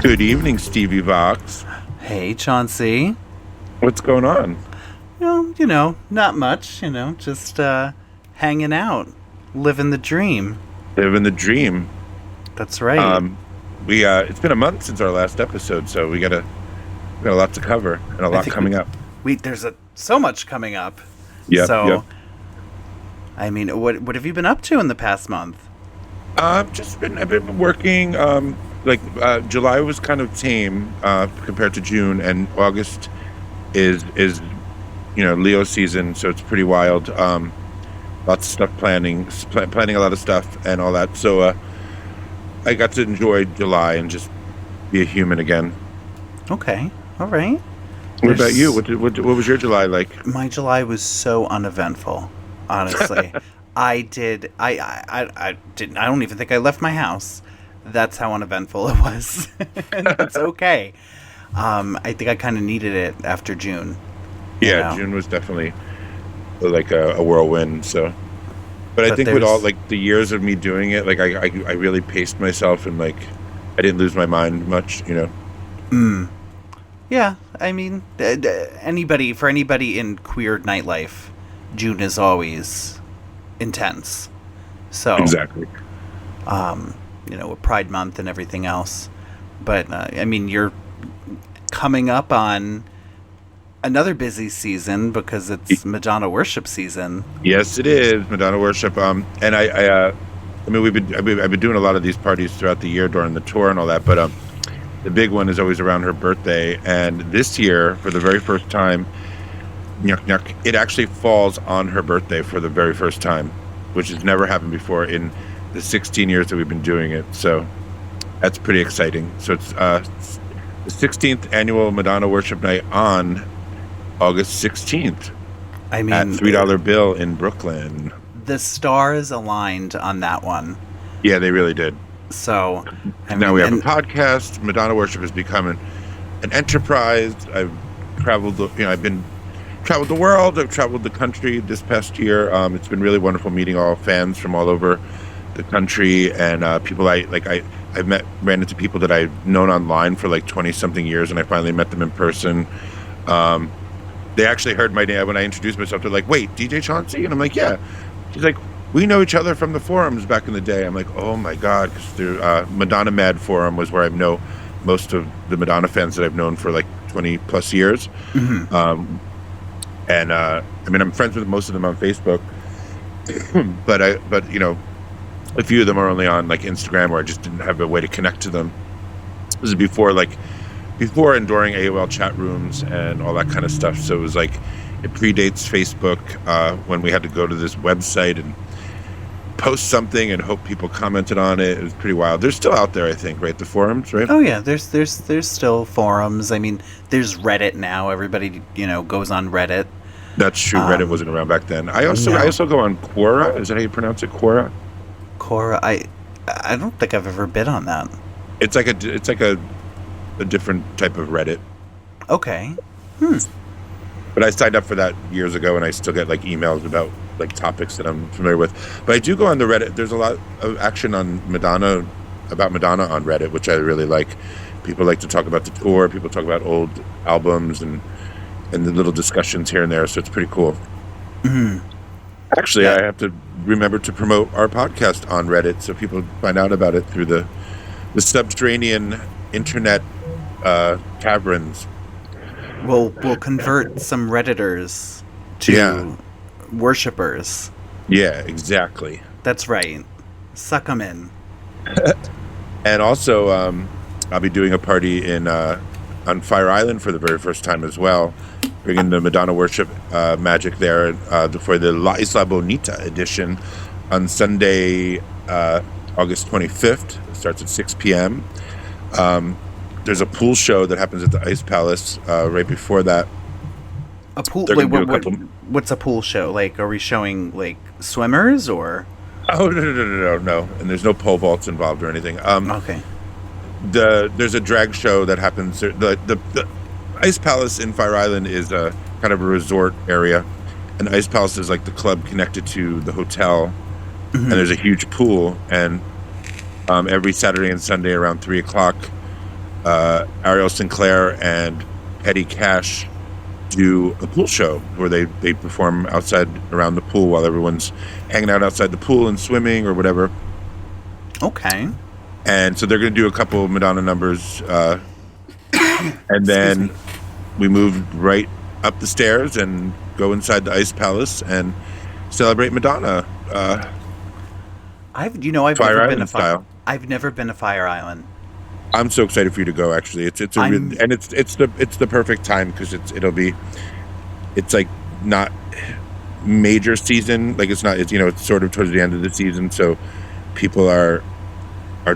Good evening, Stevie Vox. Hey, Chauncey. What's going on? Well, not much, just hanging out, living the dream. Living the dream. That's right. We it's been a month since our last episode, so we got a lot to cover and a lot coming up. There's so much coming up. Yeah. So, I mean, what have you been up to in the past month? I've been working. July was kind of tame compared to June, and August is Leo season, so it's pretty wild. Lots of stuff planning a lot of stuff and all that. So I got to enjoy July and just be a human again. Okay, all right. What about you? What was your July like? My July was so uneventful, honestly. I don't even think I left my house. That's how uneventful it was. And it's okay. I think I kind of needed it after June. Yeah, June was definitely like a whirlwind. So, but I think with all like the years of me doing it, like I really paced myself and like I didn't lose my mind much. Yeah, I mean, for anybody in queer nightlife, June is always intense. So exactly. With Pride Month and everything else. But I mean, you're coming up on another busy season because it's Madonna worship season. Yes, it is Madonna worship. And I've been doing a lot of these parties throughout the year during the tour and all that. But the big one is always around her birthday. And this year, for the very first time, it actually falls on her birthday for the very first time, which has never happened before in the 16 years that we've been doing it. So that's pretty exciting. So it's the 16th annual Madonna Worship Night on August 16th. I mean, at $3 Bill in Brooklyn. The stars aligned on that one. Yeah, they really did. So now we have a podcast. Madonna Worship has become an enterprise. I've traveled, traveled the world. I've traveled the country this past year. It's been really wonderful meeting all fans from all over the country and people I've ran into people that I've known online for like 20 something years, and I finally met them in person. They actually heard my name when I introduced myself. They're like, "Wait, DJ Chauncey?" And I'm like, "Yeah." She's like, "We know each other from the forums back in the day." I'm like, "Oh my god," because the Madonna Mad forum was where I know most of the Madonna fans that I've known for like 20 plus years. Mm-hmm. I'm friends with most of them on Facebook, but a few of them are only on like Instagram, where I just didn't have a way to connect to them. This is before and during AOL chat rooms and all that kind of stuff. So it was like, it predates Facebook, when we had to go to this website and post something and hope people commented on it. It was pretty wild. They're still out there, I think, right? The forums, right? Oh yeah, there's still forums. I mean, there's Reddit now. Everybody, goes on Reddit. That's true. Reddit wasn't around back then. I also go on Quora. Is that how you pronounce it? Quora? Quora. I don't think I've ever been on that. It's like a different type of Reddit. Okay. But I signed up for that years ago, and I still get like emails about like topics that I'm familiar with. But I do go on the Reddit. There's a lot of action on Madonna on Reddit, which I really like. People like to talk about the tour. People talk about old albums and the little discussions here and there. So it's pretty cool. Mm-hmm. Actually, I have to remember to promote our podcast on Reddit so people find out about it through the subterranean internet caverns. We'll convert some Redditors to worshipers. Yeah, exactly. That's right. Suck them in. And also, I'll be doing a party on Fire Island for the very first time as well, bringing the Madonna Worship magic there for the La Isla Bonita edition on Sunday, August 25th. It starts at 6 p.m. There's a pool show that happens at the Ice Palace right before that. A pool? Wait, what's a pool show? Like, are we showing like swimmers or? Oh no! And there's no pole vaults involved or anything. Okay. There's a drag show that happens. The Ice Palace in Fire Island is a kind of a resort area, and Ice Palace is like the club connected to the hotel, and there's a huge pool. And every Saturday and Sunday around 3:00, Ariel Sinclair and Eddie Cash do a pool show where they perform outside around the pool while everyone's hanging out outside the pool and swimming or whatever. Okay. And so they're going to do a couple of Madonna numbers, and then we move right up the stairs and go inside the Ice Palace and celebrate Madonna. I've Fire never been Island style. I've never been to Fire Island. I'm so excited for you to go. Actually, it's the perfect time because it's like not major season. Like it's sort of towards the end of the season, so people are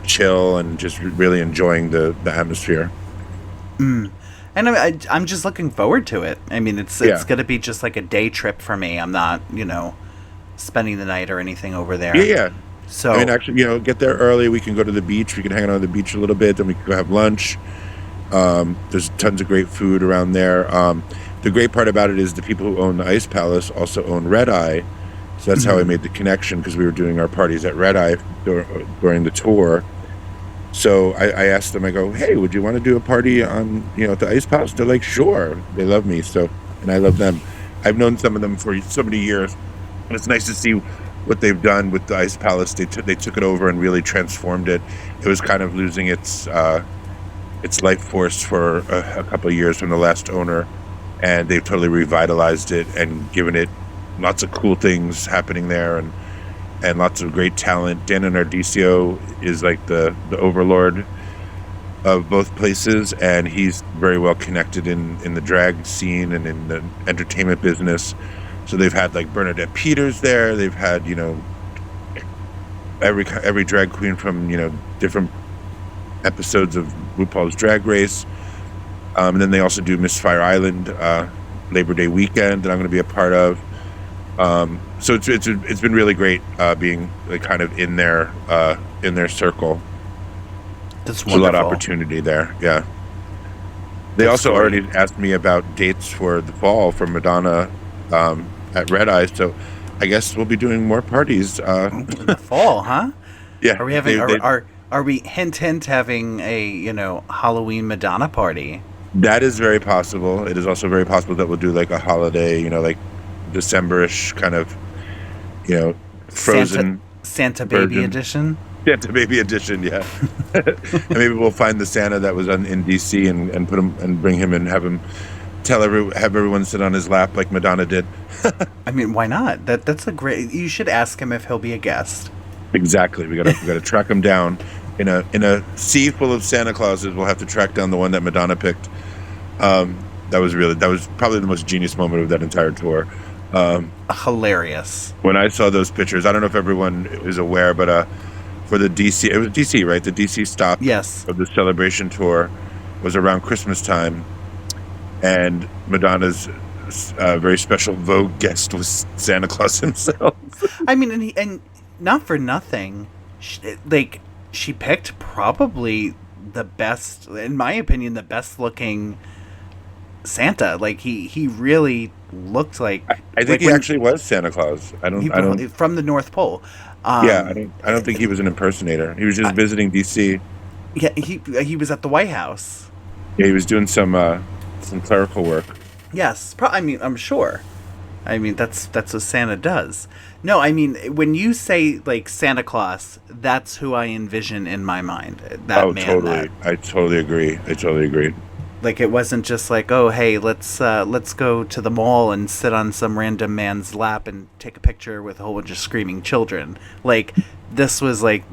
chill and just really enjoying the atmosphere. And I'm just looking forward to it. I mean, it's going to be just like a day trip for me. I'm not, spending the night or anything over there. Yeah. So I mean, actually, get there early. We can go to the beach. We can hang out on the beach a little bit. Then we can go have lunch. There's tons of great food around there. The great part about it is the people who own the Ice Palace also own Red Eye. So that's how I made the connection, because we were doing our parties at Red Eye during the tour. So I asked them, I go, hey, would you want to do a party on, at the Ice Palace? They're like, sure. They love me. And I love them. I've known some of them for so many years. And it's nice to see what they've done with the Ice Palace. They took it over and really transformed it. It was kind of losing its life force for a couple of years from the last owner. And they've totally revitalized it and given it lots of cool things happening there, and lots of great talent. Dan Nardisio is like the overlord of both places, and he's very well connected in the drag scene and in the entertainment business. So they've had like Bernadette Peters there. They've had every drag queen from different episodes of RuPaul's Drag Race. And then they also do Miss Fire Island Labor Day weekend that I'm going to be a part of. So it's been really great being like kind of in their circle. That's wonderful. There's a lot of opportunity there. Yeah. They That's also great. already asked me about dates for the fall for Madonna at Red Eye. So I guess we'll be doing more parties. In the fall, huh? Yeah. Are we having are we hint having a Halloween Madonna party? That is very possible. It is also very possible that we'll do like a holiday, like December-ish kind of, frozen Santa baby edition. Santa baby edition, yeah. And maybe we'll find the Santa that was in DC and put him and bring him and have him have everyone sit on his lap like Madonna did. I mean, why not? That's a great. You should ask him if he'll be a guest. Exactly. We gotta track him down. In a sea full of Santa Clauses, we'll have to track down the one that Madonna picked. That was probably the most genius moment of that entire tour. Hilarious. When I saw those pictures, I don't know if everyone is aware, but for the DC, it was DC, right? The DC stop of the Celebration tour was around Christmas time, and Madonna's very special Vogue guest was Santa Claus himself. I mean, and not for nothing, she picked probably the best, in my opinion, the best looking Santa. Like he really looked like. I think he actually was Santa Claus. I don't from the North Pole. I don't think he was an impersonator. He was just visiting DC. Yeah, he was at the White House. Yeah, he was doing some clerical work. Yes, I mean, I'm sure. I mean, that's what Santa does. No, I mean, when you say like Santa Claus, that's who I envision in my mind. Totally. I totally agree. Like, it wasn't just like, oh, hey, let's go to the mall and sit on some random man's lap and take a picture with a whole bunch of screaming children. Like, this was like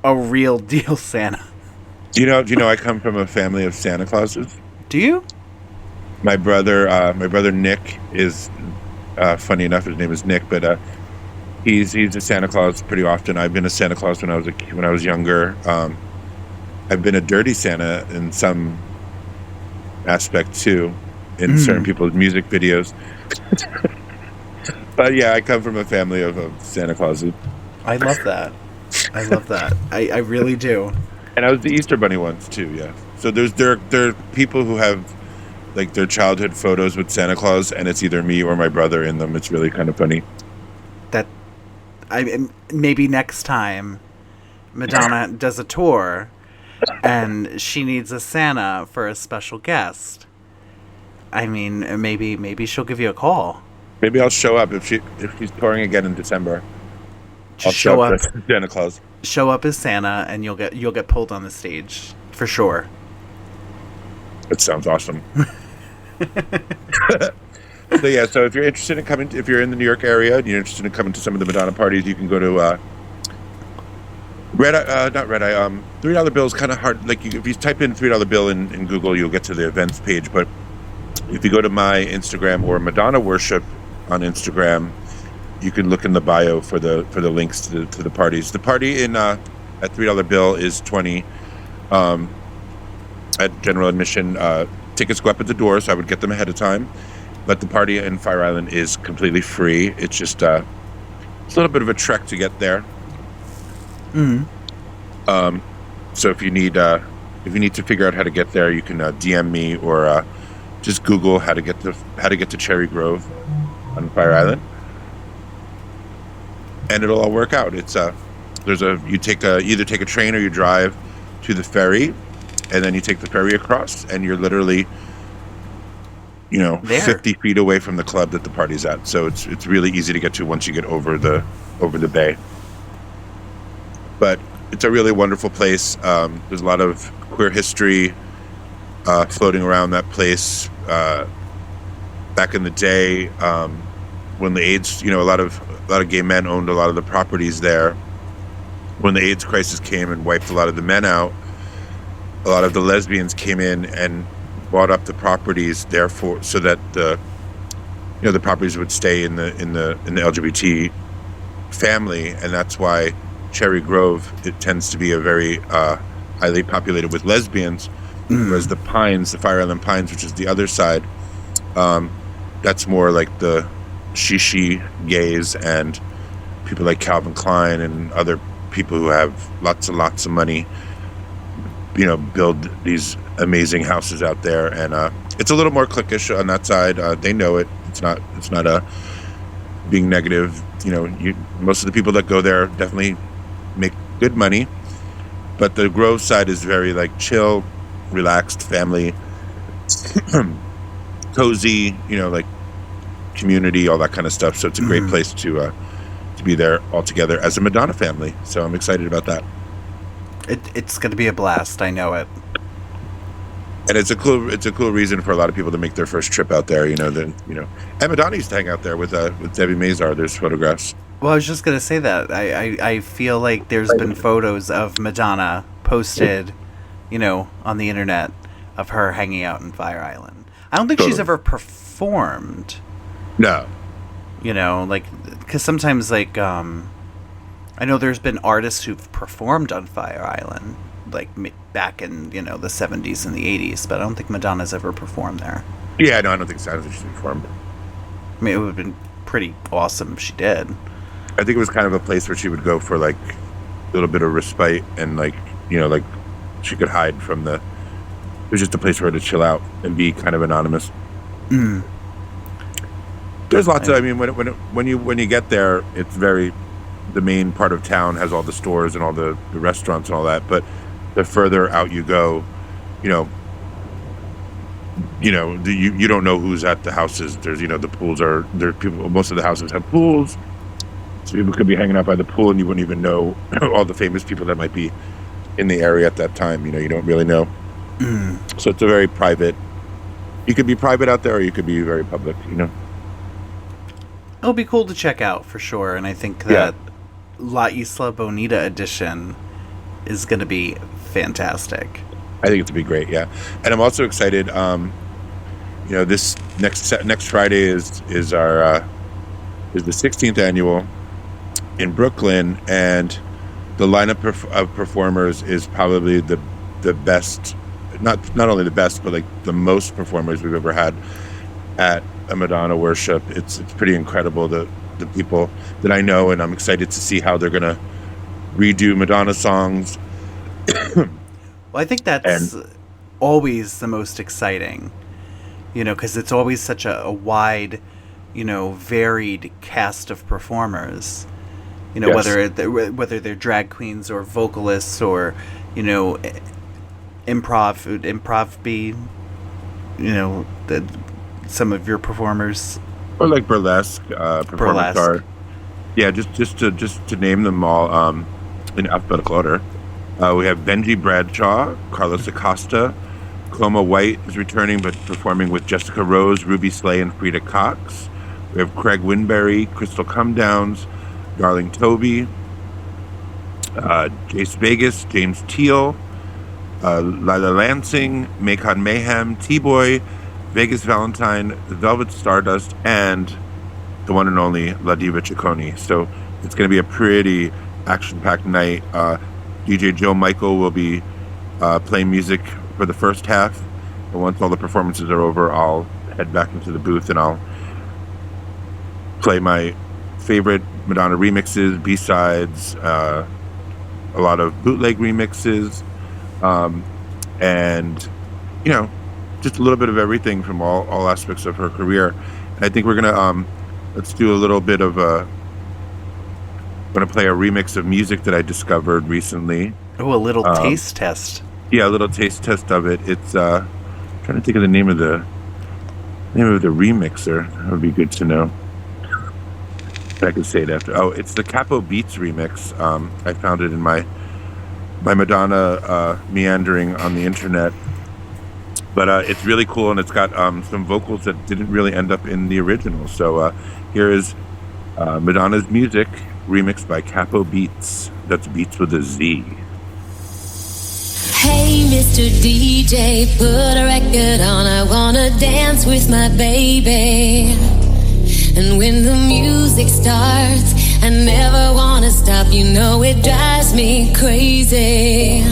a real deal Santa. Do you know I come from a family of Santa Clauses? Do you? My brother Nick is funny enough, his name is Nick, but he's a Santa Claus pretty often. I've been a Santa Claus when I was younger. I've been a dirty Santa in some aspect too, in certain people's music videos. But yeah, I come from a family of Santa Clauses. I love that. I really do. And I was the Easter Bunny once too. Yeah. So there are people who have like their childhood photos with Santa Claus, and it's either me or my brother in them. It's really kind of funny. Maybe next time Madonna does a tour, and she needs a Santa for a special guest. I mean, maybe she'll give you a call. Maybe I'll show up if she's touring again in December. I'll Just show up, dressed as Santa Claus. show up as Santa, and you'll get pulled on the stage for sure. That sounds awesome. So yeah, so if you're interested in coming, if you're in the New York area and you're interested in coming to some of the Madonna parties, you can go to Red Eye, not Red Eye. $3 bill is kind of hard. Like if you type in $3 bill in Google, you'll get to the events page. But if you go to my Instagram or Madonna Worship on Instagram, you can look in the bio for the links to the parties. The party in at $3 bill is $20 at general admission. Tickets go up at the door, so I would get them ahead of time. But the party in Fire Island is completely free. It's just it's a little bit of a trek to get there. So if you need to figure out how to get there, you can DM me or just Google how to get to Cherry Grove on Fire Island, and it'll all work out. It's you either take a train or you drive to the ferry, and then you take the ferry across, and you're literally there. 50 feet away from the club that the party's at. So it's really easy to get to once you get over the bay. But it's a really wonderful place. There's a lot of queer history floating around that place. Back in the day, when the AIDS, a lot of gay men owned a lot of the properties there. When the AIDS crisis came and wiped a lot of the men out, a lot of the lesbians came in and bought up the properties, therefore, so that the properties would stay in the LGBT family, and that's why Cherry Grove, it tends to be a very highly populated with lesbians, whereas the Pines, the Fire Island Pines, which is the other side, that's more like the shishi gays and people like Calvin Klein and other people who have lots and lots of money, build these amazing houses out there, and it's a little more cliquish on that side. They know it. It's not being negative. Most of the people that go there definitely make good money, but the Grove side is very like chill, relaxed, family, cozy. Like community, all that kind of stuff. So it's a great place to be there all together as a Madonna family. So I'm excited about that. It's going to be a blast. I know it. And it's a cool reason for a lot of people to make their first trip out there. And Madonna used to hang out there with Debbie Mazar. There's photographs. Well, I was just going to say that. I feel like there's been photos of Madonna posted, on the internet of her hanging out in Fire Island. I don't think she's ever performed. No. Because sometimes, I know there's been artists who've performed on Fire Island, back in, the 70s and the 80s, but I don't think Madonna's ever performed there. Yeah, no, I don't think so. I don't think she's performed. I mean, it would have been pretty awesome if she did. I think it was kind of a place where she would go for, a little bit of respite and, she could hide from it was just a place for her to chill out and be kind of anonymous. There's lots of, when you get there, it's the main part of town has all the stores and all the restaurants and all that, but the further out you go, you don't know who's at the houses. There's, the pools there. People, most of the houses have pools, so people could be hanging out by the pool and you wouldn't even know all the famous people that might be in the area at that time. You don't really know. So it's a very private. You could be private out there, or you could be very public. It'll be cool to check out for sure, and I think that La Isla Bonita edition is going to be fantastic. I think it's going to be great, yeah. And I'm also excited. This next Friday is the 16th annual in Brooklyn, and the lineup of performers is probably the best. Not only the best, but the most performers we've ever had at a Madonna Worship. It's pretty incredible, the people that I know, and I'm excited to see how they're gonna redo Madonna songs. Well, I think that's always the most exciting, because it's always such a wide, varied cast of performers. Yes. Whether they're drag queens or vocalists or, improv be, some of your performers? Or like burlesque, performance Burlesque. art. Yeah, just to name them all in alphabetical order. We have Benji Bradshaw, Carlos Acosta, Cloma White is returning but performing with Jessica Rose, Ruby Slay, and Frida Cox. We have Craig Winberry, Crystal Comedowns, Darling Toby, Jace Vegas, James Teal, Lila Lansing, Macon Mayhem, T-Boy, Vegas Valentine, The Velvet Stardust, and the one and only La Diva Ciccone. So it's going to be a pretty action-packed night. DJ Joe Michael will be playing music for the first half. And once all the performances are over, I'll head back into the booth and I'll play my favorite Madonna remixes, B-sides, a lot of bootleg remixes, and, just a little bit of everything from all aspects of her career. And I think we're going to, let's do a little bit of I'm going to play a remix of music that I discovered recently. Oh, a little taste test. Yeah, a little taste test of it. It's trying to think of the name of the remixer. That would be good to know. I can say it after. Oh, it's the Capo Beats remix. I found it in my Madonna meandering on the internet. But it's really cool, and it's got some vocals that didn't really end up in the original. So here is Madonna's music remixed by Capo Beats. That's Beats with a Z. Hey, Mr. DJ, put a record on. I wanna dance with my baby. And when the music starts, I never wanna stop. You know it drives me crazy.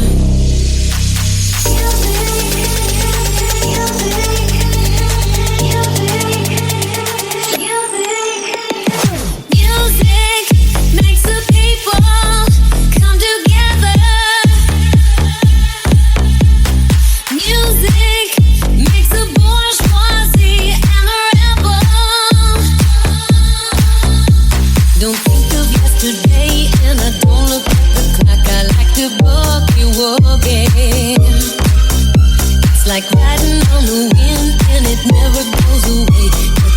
It's like riding on the wind and it never goes away.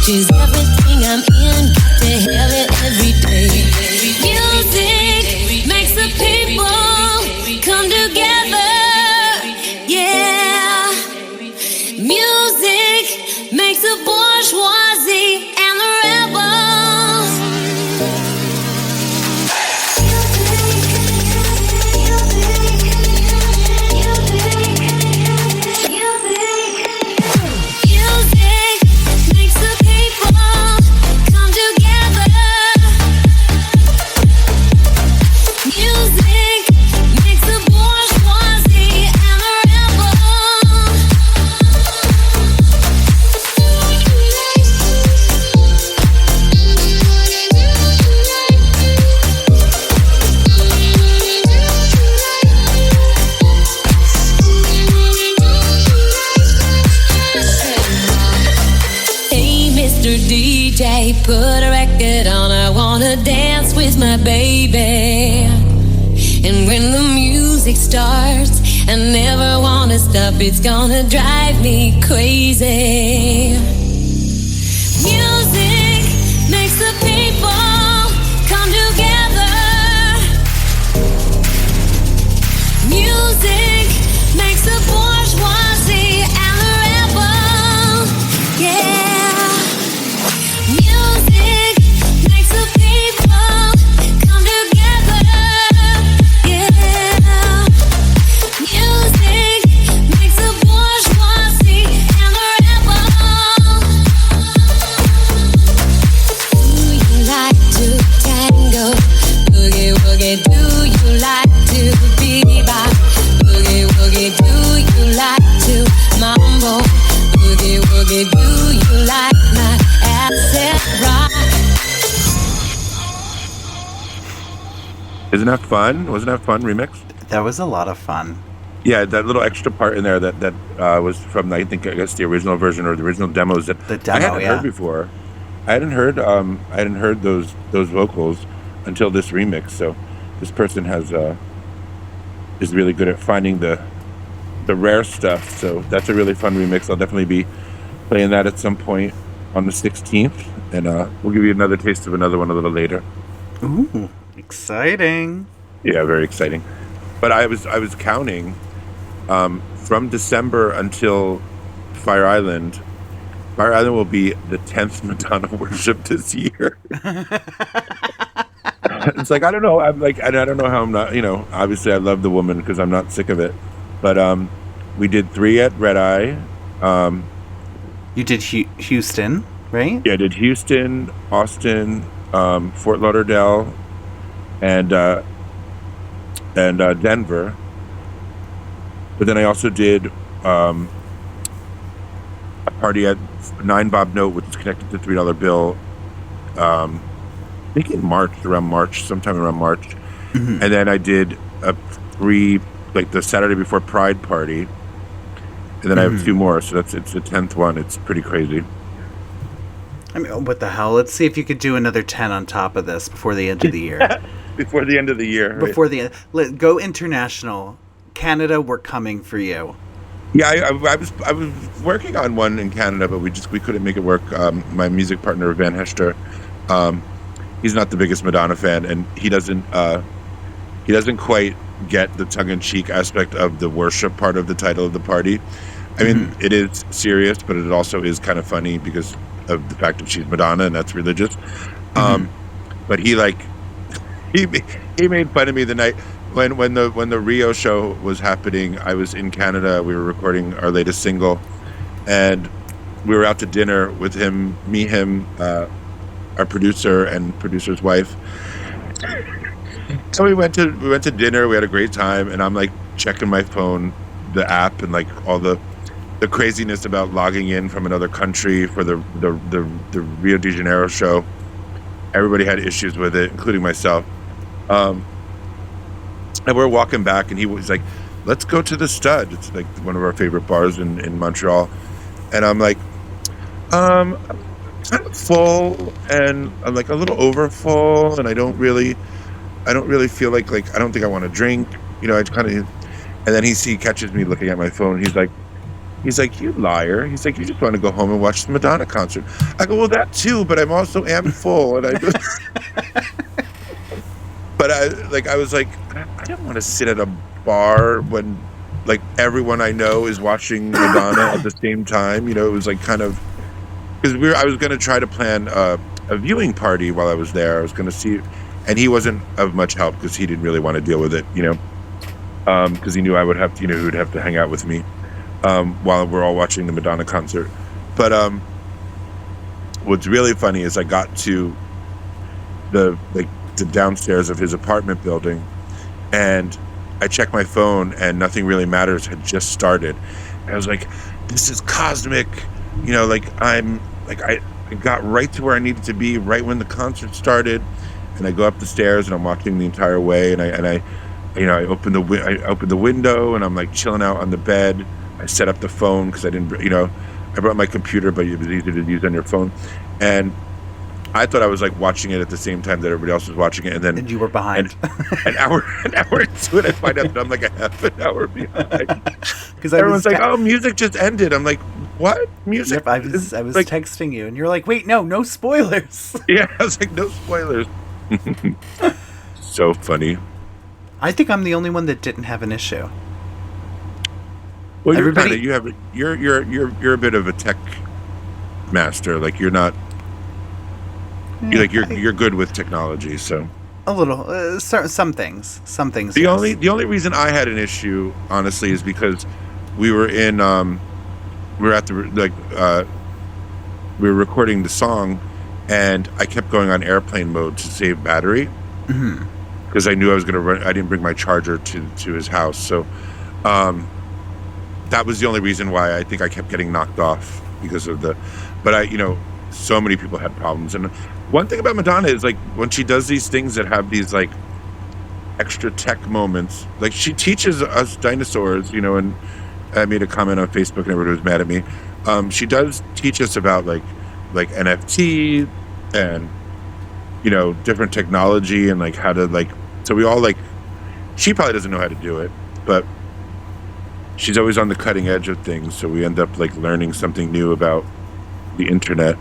Touches everything I'm in, got to have it every day. Music makes the people come together. Yeah. Music makes the bourgeoisie and the rebels. Put a record on, I wanna dance with my baby. And when the music starts, I never wanna stop. It's gonna drive me crazy. Music makes the people come together. Music makes the bourgeoisie and the rebel. Yeah. Isn't that fun? Wasn't that fun remix? That was a lot of fun. Yeah, that little extra part in there that was from I guess the original version or the original demos that the demo, I hadn't heard before. I hadn't heard those vocals until this remix. So this person is really good at finding the the rare stuff. So that's a really fun remix. I'll definitely be playing that at some point on the 16th, and we'll give you another taste of another one a little later. Ooh, exciting! Yeah, very exciting. But I was counting from December until Fire Island. Fire Island will be the 10th Madonna worship this year. It's like, I don't know. I'm like, and I don't know how I'm not, obviously I love the woman because I'm not sick of it. But we did 3 at Red Eye. You did Houston, right? Yeah, I did Houston, Austin, Fort Lauderdale, and Denver. But then I also did a party at 9 Bob Note, which is connected to $3 Bill. I think sometime around March. Mm-hmm. And then I did a the Saturday before Pride party. And then I have 2 more, so it's the 10th one. It's pretty crazy. I mean, what the hell? Let's see if you could do another 10 on top of this before the end of the year. Before the end of the year. Right? Before the end. Go international. Canada, we're coming for you. Yeah, I was working on one in Canada, but we couldn't make it work. My music partner Van Hester, he's not the biggest Madonna fan, and he doesn't quite get the tongue-in-cheek aspect of the worship part of the title of the party. I mean, it is serious, but it also is kind of funny because of the fact that she's Madonna and that's religious. But he made fun of me the night when the Rio show was happening. I was in Canada. We were recording our latest single, and we were out to dinner with him, our producer and producer's wife. So we went to dinner. We had a great time, and I'm like checking my phone, the app, and like all the craziness about logging in from another country for the Rio de Janeiro show. Everybody had issues with it, including myself. And we're walking back, and he was like, "Let's go to the Stud." It's like one of our favorite bars in Montreal. And I'm like, I'm kind of full, and I'm like a little over full, and I don't really feel like I don't think I want to drink. I kind of, and then he catches me looking at my phone. He's like, "You liar." He's like, "You just want to go home and watch the Madonna concert." I go, "Well, that too, but I'm also full." And but I was like, I don't want to sit at a bar when like everyone I know is watching Madonna at the same time. It was like kind of, because I was going to try to plan a viewing party while I was there. I was going to see, and he wasn't of much help because he didn't really want to deal with it, because he knew I would have to, he would have to hang out with me while we're all watching the Madonna concert. But what's really funny is I got to the downstairs of his apartment building, and I checked my phone, and Nothing Really Matters had just started. I was like, "This is cosmic," I got right to where I needed to be right when the concert started. And I go up the stairs, and I'm watching the entire way, and I open the window, and I'm like chilling out on the bed. I set up the phone because I didn't, I brought my computer, but it was easy to use on your phone. And I thought I was like watching it at the same time that everybody else was watching it, and then you were behind. An hour into it, I find out that I'm like a half an hour behind. Because everyone's like, "Oh, music just ended." I'm like, "What music?" Yep, I was like, texting you, and you're like, "Wait, no spoilers." Yeah, I was like, "No spoilers." So funny. I think I'm the only one that didn't have an issue. Well, you're a bit of a tech master. Like you're not. You're good with technology, so. A little, some things. The yes. only reason I had an issue, honestly, is because we were in we were at the we were recording the song, and I kept going on airplane mode to save battery because I knew I was going to run. I didn't bring my charger to his house, so that was the only reason why I think I kept getting knocked off because of the. But so many people had problems, and one thing about Madonna is like when she does these things that have these like extra tech moments, like she teaches us dinosaurs, and I made a comment on Facebook and everybody was mad at me. She does teach us about like NFT and different technology and like how to so we all she probably doesn't know how to do it, but she's always on the cutting edge of things, so we end up like learning something new about the internet.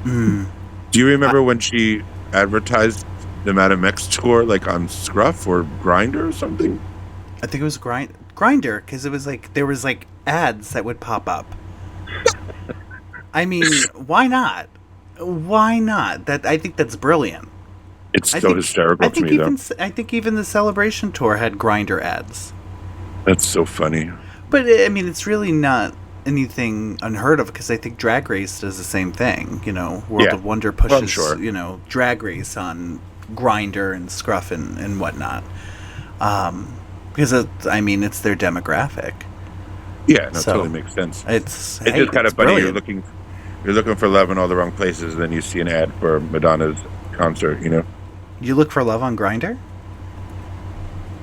Mm. Do you remember when she advertised the Madame X tour, like on Scruff or Grinder or something? I think it was Grinder, because it was like there was like ads that would pop up. I mean, why not? Why not? I think that's brilliant. It's so hysterical to me, though. I think even the Celebration tour had Grinder ads. That's so funny. But I mean, it's really not anything unheard of, because I think Drag Race does the same thing. You know, World of Wonder pushes you know, Drag Race on Grinder and Scruff and whatnot. Because I mean, it's their demographic. Yeah, no, totally makes sense. It's just kind of funny. Brilliant. You're looking for love in all the wrong places, and then you see an ad for Madonna's concert. You know, you look for love on Grinder.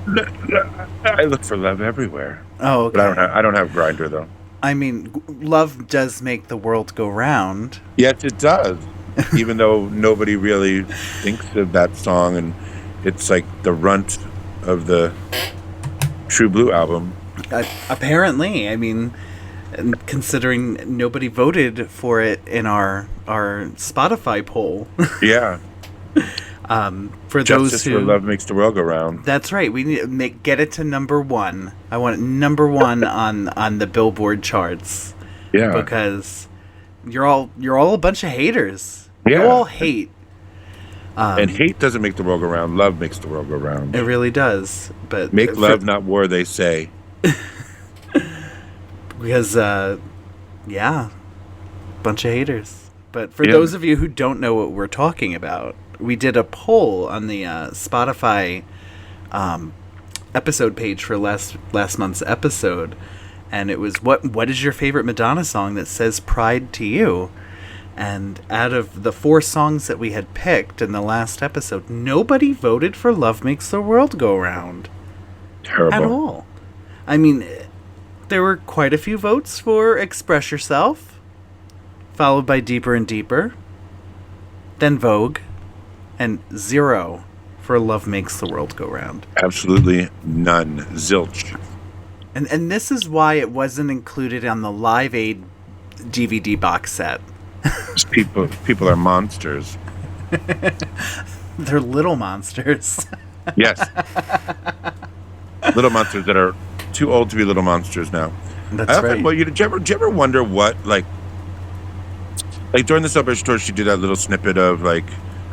I look for love everywhere. Oh, okay. But I don't have Grinder though. I mean, love does make the world go round. Yes, it does. Even though nobody really thinks of that song, and it's like the runt of the True Blue album. Apparently, I mean, considering nobody voted for it in our Spotify poll. Yeah. For Justice those who for Love Makes the World Go Round. That's right. We need to get it to number 1. I want it number 1 on the Billboard charts. Yeah. Because you're all a bunch of haters. Yeah. You all hate. And hate doesn't make the world go round. Love makes the world go round. It really does. But make love, not war, they say. Because, yeah, bunch of haters. But for those of you who don't know what we're talking about, we did a poll on the Spotify episode page for last month's episode, and it was what is your favorite Madonna song that says pride to you? And out of the 4 songs that we had picked in the last episode, nobody voted for Love Makes the World Go Round. Terrible. At all. I mean, there were quite a few votes for Express Yourself, followed by Deeper and Deeper, then Vogue, and 0 for Love Makes the World Go Round. Absolutely none. Zilch. And this is why it wasn't included on the Live Aid DVD box set. People are monsters. They're little monsters. Yes. Little monsters that are too old to be little monsters now. That's right. Well, did you ever wonder what, like during the Celebration tour, she did that little snippet of like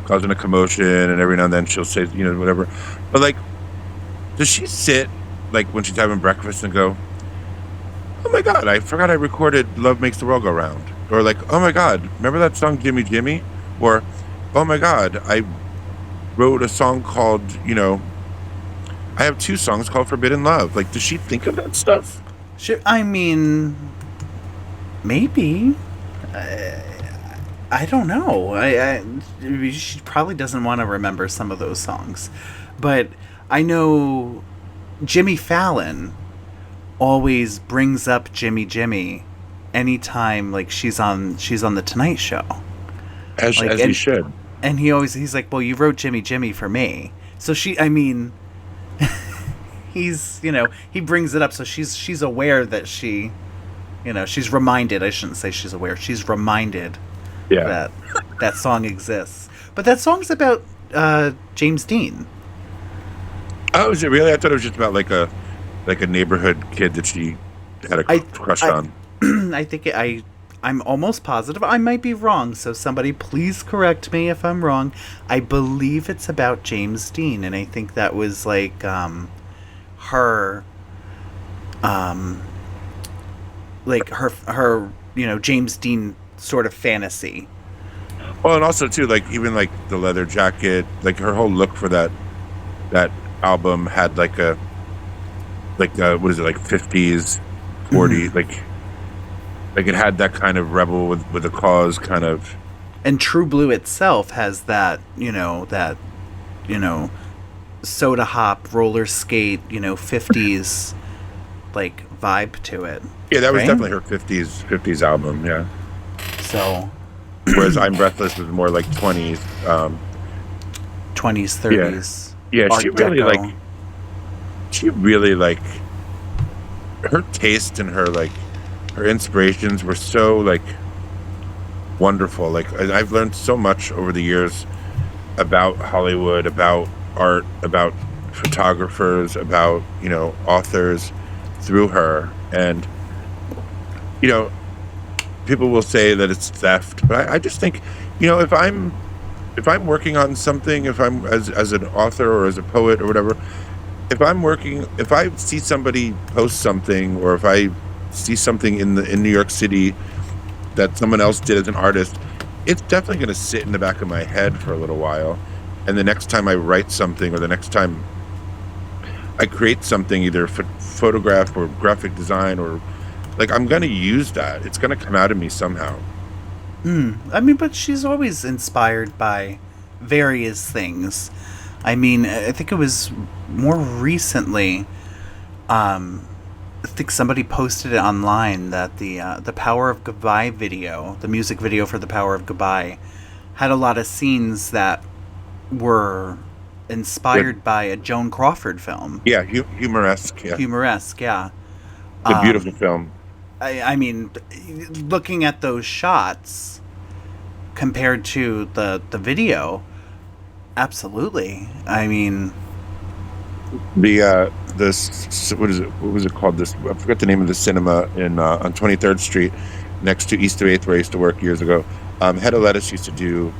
causing a commotion, and every now and then she'll say, you know, whatever. But like, does she sit like when she's having breakfast and go, "Oh my God, I forgot I recorded Love Makes the World Go Round," or like, "Oh my God, remember that song Jimmy Jimmy?" Or, "Oh my God, I wrote a song called, you know, I have 2 songs called Forbidden Love." Like, does she think of that stuff? I mean, maybe. I don't know. She probably doesn't want to remember some of those songs, but I know Jimmy Fallon always brings up Jimmy Jimmy anytime like she's on the Tonight Show, As he should. And he's like, "Well, you wrote Jimmy Jimmy for me," so I mean, he's, you know, he brings it up, so she's aware that she, you know, she's reminded. I shouldn't say she's aware. She's reminded. Yeah. That song exists. But that song's about James Dean. Oh, is it really? I thought it was just about like a neighborhood kid that she had a crush on. I think I'm almost positive. I might be wrong, so somebody please correct me if I'm wrong. I believe it's about James Dean, and I think that was like her you know, James Dean sort of fantasy. Well, and also too, like even like the leather jacket, like her whole look for that album had like a what is it, like 50s 40s, like it had that kind of rebel with a cause kind of. And True Blue itself has that soda hop, roller skate, you know, 50s like vibe to it. Yeah, that was definitely her 50s album, yeah. So whereas I'm Breathless was more like 20s 20s, 30s. Yeah, Art she really Deco. she really like her taste and her like her inspirations were so like wonderful. Like I've learned so much over the years about Hollywood, about art, about photographers, about, you know, authors through her. And, you know, people will say that it's theft, but I just think, you know, if I'm working on something, if I'm as an author or as a poet or whatever, if I see somebody post something, or if I see something in New York City that someone else did as an artist, it's definitely going to sit in the back of my head for a little while. And the next time I write something, or the next time I create something, either photograph or graphic design, or like, I'm going to use that. It's going to come out of me somehow. I mean, but she's always inspired by various things. I mean, I think it was more recently, I think somebody posted it online that the Power of Goodbye video, the music video for the Power of Goodbye, had a lot of scenes that were inspired by a Joan Crawford film. Yeah, humoresque. Yeah, Humoresque, yeah. it's a beautiful film. I mean, looking at those shots compared to the video, absolutely. I mean, what was it called? This, I forgot the name of the cinema in on 23rd Street, next to East of 8th, where I used to work years ago. Hedda Lettuce used to do.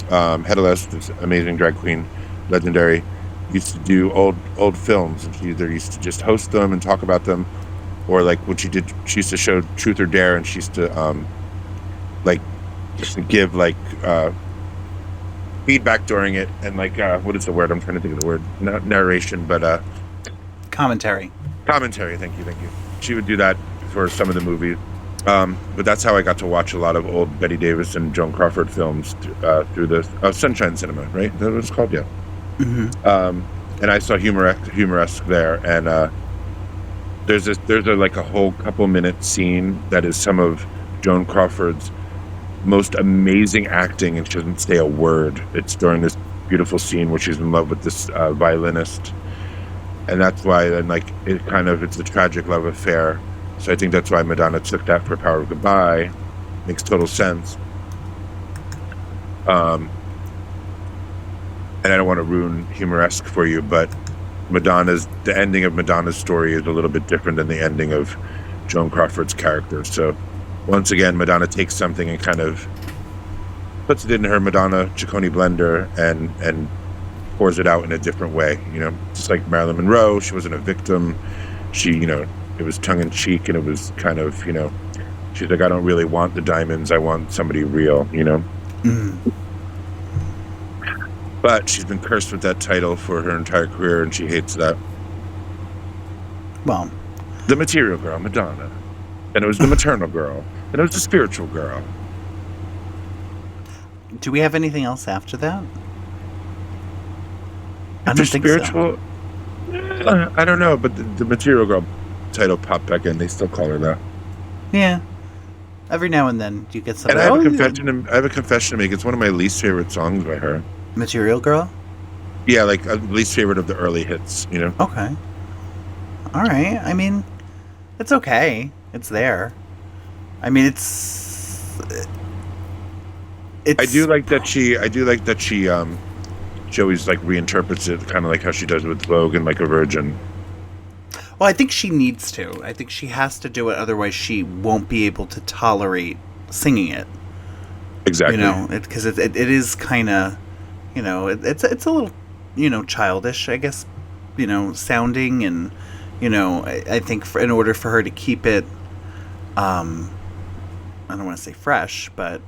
Hedda Lettuce, this amazing drag queen, legendary, used to do old films, and she either used to just host them and talk about them, or like what she did, she used to show Truth or Dare, and she used to like just to give like feedback during it, and like what is the word? I'm trying to think of the word. Not narration, but commentary. Commentary. Thank you. She would do that for some of the movies. But that's how I got to watch a lot of old Betty Davis and Joan Crawford films through the Sunshine Cinema, right? That was called, yeah. Mm-hmm. And I saw humoresque there, and there's like a whole couple minute scene that is some of Joan Crawford's most amazing acting, and she doesn't say a word. It's during this beautiful scene where she's in love with this violinist, and that's why then like it's a tragic love affair. So I think that's why Madonna took that for Power of Goodbye. Makes total sense. And I don't want to ruin humoresque for you, but the ending of Madonna's story is a little bit different than the ending of Joan Crawford's character. So once again, Madonna takes something and kind of puts it in her Madonna Ciccone blender and pours it out in a different way. You know, just like Marilyn Monroe, she wasn't a victim. She, you know, it was tongue-in-cheek, and it was kind of, you know, she's like, I don't really want the diamonds, I want somebody real, you know? Mm. But she's been cursed with that title for her entire career, and she hates that. Well, the material girl, Madonna. And it was the maternal girl. And it was the spiritual girl. Do we have anything else after that? I don't think spiritual, so. I don't know, but the material girl title popped back in. They still call her that. Yeah. Every now and then you get something. And I have a confession to make. It's one of my least favorite songs by her. Material Girl? Yeah, like least favorite of the early hits, you know? Okay. All right. I mean, it's okay. It's there. I mean, it's I do like that she always like reinterprets it, kind of like how she does with Vogue and Like a Virgin. Well, I think she needs to. I think she has to do it, otherwise she won't be able to tolerate singing it. Exactly. You know, because it is kind of, you know, it's a little, you know, childish, I guess, you know, sounding, and, you know, I think in order for her to keep it, I don't want to say fresh, but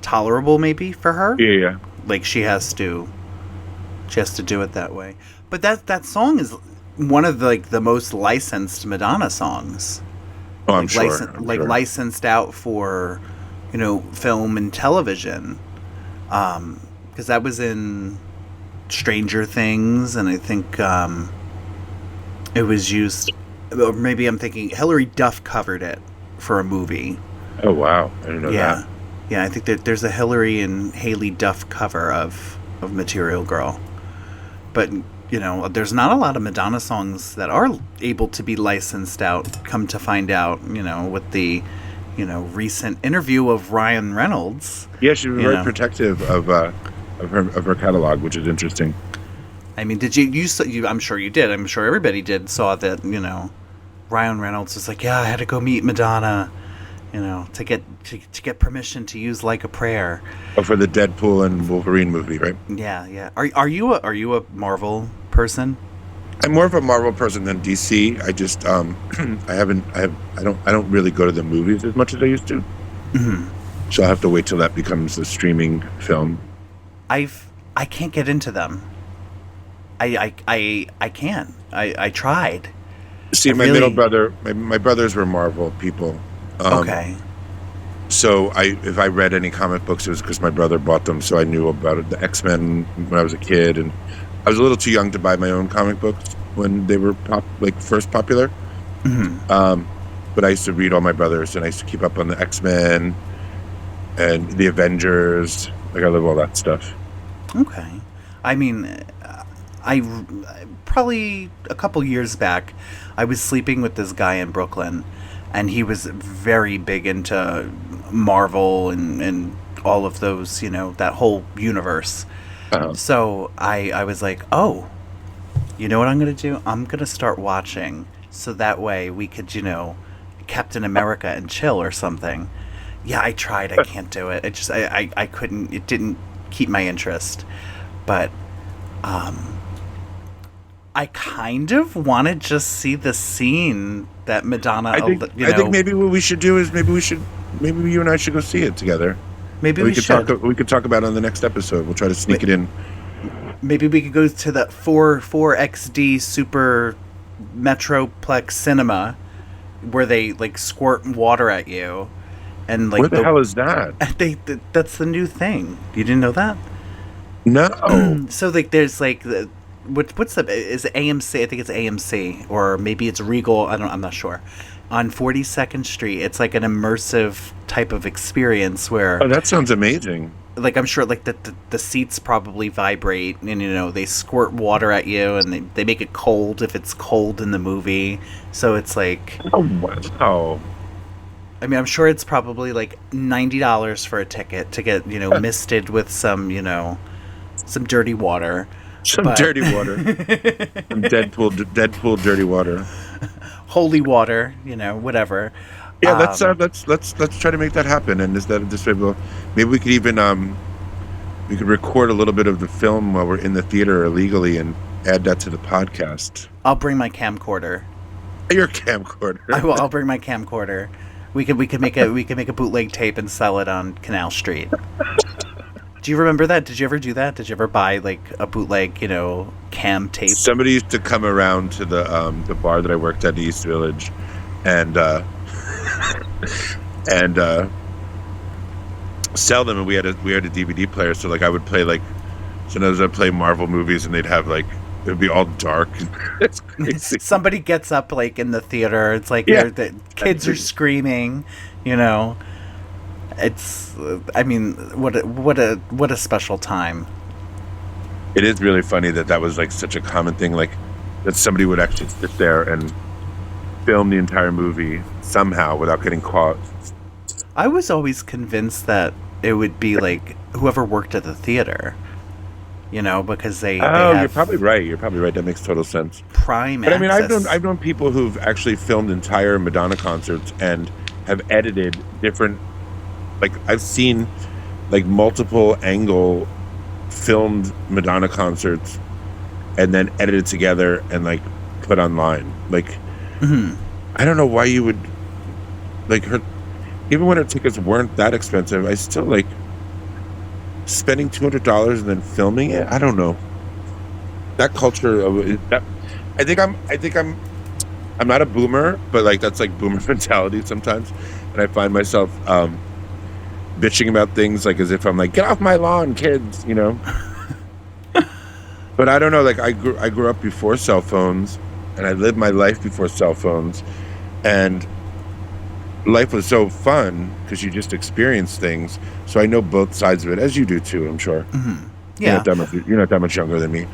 tolerable maybe for her. Yeah. Like she has to do it that way. But that song is one of the most licensed Madonna songs. Oh, I'm sure. Licensed out for, you know, film and television. Because that was in Stranger Things, and I think it was used, or maybe I'm thinking Hilary Duff covered it for a movie. Oh, wow. I didn't know that. Yeah, I think that there's a Hilary and Haley Duff cover of Material Girl. But there's not a lot of Madonna songs that are able to be licensed out, come to find out, with the, recent interview of Ryan Reynolds. Yeah, she was very protective of her catalog, which is interesting. I mean, did you I'm sure you did. I'm sure everybody saw that, Ryan Reynolds was like, yeah, I had to go meet Madonna, to get permission to use Like a Prayer. Oh, for the Deadpool and Wolverine movie, right? Yeah. Are you a Marvel person? I'm more of a Marvel person than DC. I just I don't really go to the movies as much as I used to. Mm-hmm. So I'll have to wait till that becomes a streaming film. I can't get into them. I can't. I tried. See, my middle brother, my brothers were Marvel people. Okay. So if I read any comic books, it was because my brother bought them, so I knew about it. The X-Men when I was a kid, and I was a little too young to buy my own comic books when they were first popular. Mm-hmm. But I used to read all my brothers, and I used to keep up on the X-Men and the Avengers. Like, I love all that stuff. Okay. I mean, I probably a couple years back, I was sleeping with this guy in Brooklyn, and he was very big into Marvel and all of those, that whole universe. Uh-huh. So I was like, oh, you know what I'm going to do? I'm going to start watching, so that way we could, Captain America and chill or something. Yeah, I tried. I can't do it. It just, I couldn't, it didn't keep my interest. But I kind of want to just see the scene that Madonna. I think maybe what we should do is maybe you and I should go see it together. Maybe we should. We could talk about it on the next episode. We'll try to sneak it in. Maybe we could go to the 4XD Super Metroplex Cinema, where they squirt water at you, and where the hell is that? That's the new thing. You didn't know that? No. So there's what's is it AMC? I think it's AMC, or maybe it's Regal. I'm not sure. On 42nd Street, it's like an immersive type of experience where. Oh, that sounds amazing. I'm sure the seats probably vibrate, and they squirt water at you, and they make it cold if it's cold in the movie. So it's like. Oh wow. I mean, I'm sure it's probably $90 for a ticket to get misted with some some dirty water. Dirty water. Some Deadpool dirty water. Holy water, whatever. Yeah, let's try to make that happen. And is that this way? Maybe we could even we could record a little bit of the film while we're in the theater illegally and add that to the podcast. I'll bring my camcorder. Your camcorder. I'll bring my camcorder. We could make a bootleg tape and sell it on Canal Street. Do you remember that? Did you ever do that? Did you ever buy a bootleg, cam tape? Somebody used to come around to the bar that I worked at in East Village, and sell them. And we had a DVD player, so I would play sometimes I'd play Marvel movies, and they'd have it would be all dark. It's crazy. Somebody gets up in the theater. It's the kids are screaming, It's, I mean, what a special time. It is really funny that was such a common thing, that somebody would actually sit there and film the entire movie somehow without getting caught. I was always convinced that it would be whoever worked at the theater, because they have you're probably right. That makes total sense. Prime access. But I mean, I've known people who've actually filmed entire Madonna concerts and have edited different. I've seen multiple angle filmed Madonna concerts and then edited together and put online. Mm-hmm. I don't know why you would her, even when her tickets weren't that expensive, I still spending $200 and then filming it. I don't know that culture of that. I think I'm not a boomer, but that's boomer mentality sometimes, and I find myself bitching about things as if I'm get off my lawn, kids, But I don't know. I grew up before cell phones, and I lived my life before cell phones, and life was so fun because you just experience things. So I know both sides of it, as you do too, I'm sure. Mm-hmm. Yeah, you're not that much younger than me.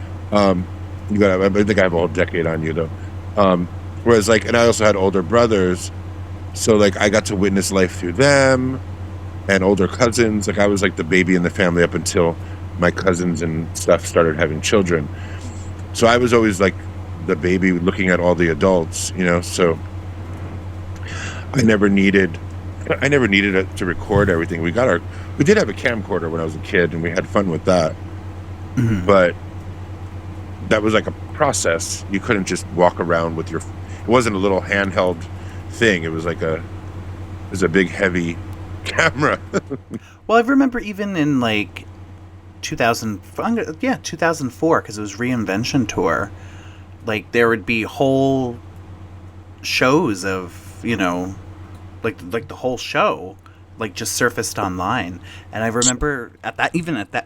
You got. I think I have a whole decade on you though. Whereas like, and I also had older brothers, so like I got to witness life through them, and older cousins. Like I was like the baby in the family up until my cousins and stuff started having children. So I was always like the baby looking at all the adults, So I never needed it to record everything. We did have a camcorder when I was a kid, and we had fun with that. Mm-hmm. But that was like a process. You couldn't just walk around with your. It wasn't a little handheld thing. It was like a big heavy camera. Well, I remember even in like 2004, because it was Reinvention Tour. Like there would be whole shows of like the whole show, like just surfaced online. And I remember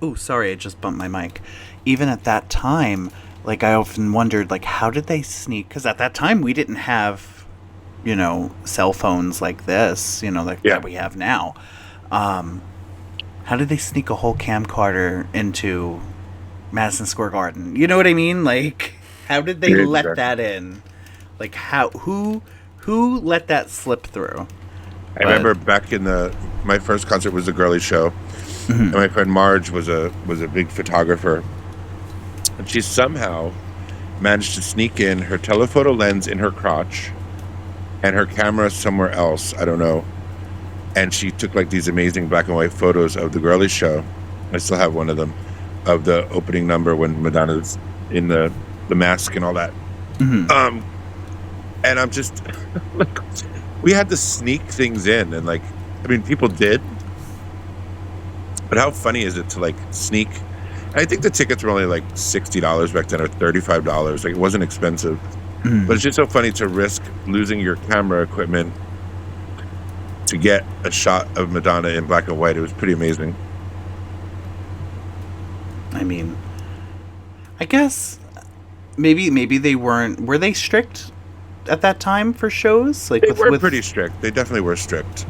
oh, sorry, I just bumped my mic. Even at that time, like I often wondered, like how did they sneak? Because at that time we didn't have, cell phones like this, that we have now. How did they sneak a whole camcorder into Madison Square Garden? You know what I mean? Like, how did they let that in? Like, who let that slip through? I remember back in my first concert was the Girly Show, and my friend Marge was a big photographer, and she somehow managed to sneak in her telephoto lens in her crotch, and her camera somewhere else. I don't know. And she took like these amazing black and white photos of the Girly Show. I still have one of them, of the opening number when Madonna's in the mask and all that. Mm-hmm. And I'm just like, we had to sneak things in, and like, I mean, people did. But how funny is it to like sneak? And I think the tickets were only like $60 back then, or $35. Like it wasn't expensive. Mm-hmm. But it's just so funny to risk losing your camera equipment to get a shot of Madonna in black and white. It was pretty amazing. I mean, I guess maybe they weren't. Were they strict at that time for shows? Like they were pretty strict. They definitely were strict.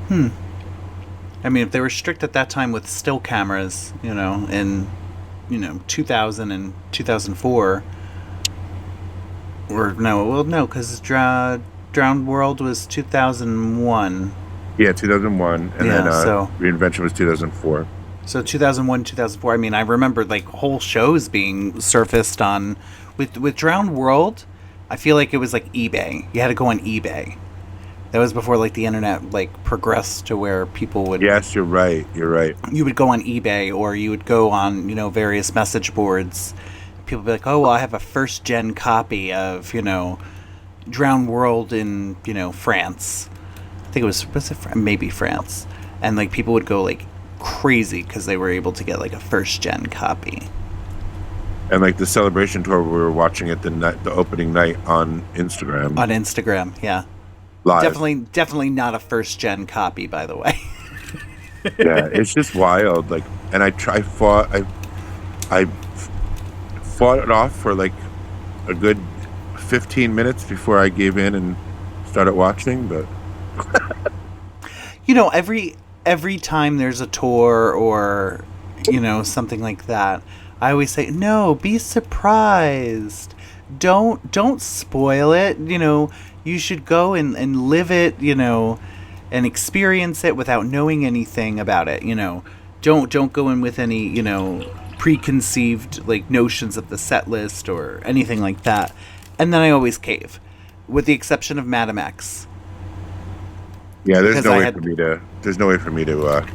I mean, if they were strict at that time with still cameras, in 2000 and 2004, or no, because Drowned World was 2001. Yeah, 2001, and then so Reinvention was 2004. So 2001, 2004. I mean, I remember like whole shows being surfaced on with Drowned World. I feel like it was like eBay. You had to go on eBay. That was before like the internet like progressed to where people would. Yes, you're right. You're right. You would go on eBay, or you would go on various message boards. People would be like, oh well, I have a first gen copy of Drowned World in France. I think it was maybe France, and like people would go like crazy because they were able to get like a first gen copy. And like the celebration tour, we were watching it the opening night on Instagram. On Instagram, yeah. Live. Definitely not a first gen copy, by the way. Yeah, it's just wild. Like, and I fought it off for like a good 15 minutes before I gave in and started watching. But every time there's a tour or something like that, I always say, no, be surprised. Don't spoil it. You should go and live it, and experience it without knowing anything about it. Don't go in with any, preconceived like notions of the set list or anything like that. And then I always cave, with the exception of Madam X. Yeah, there's no way for me to.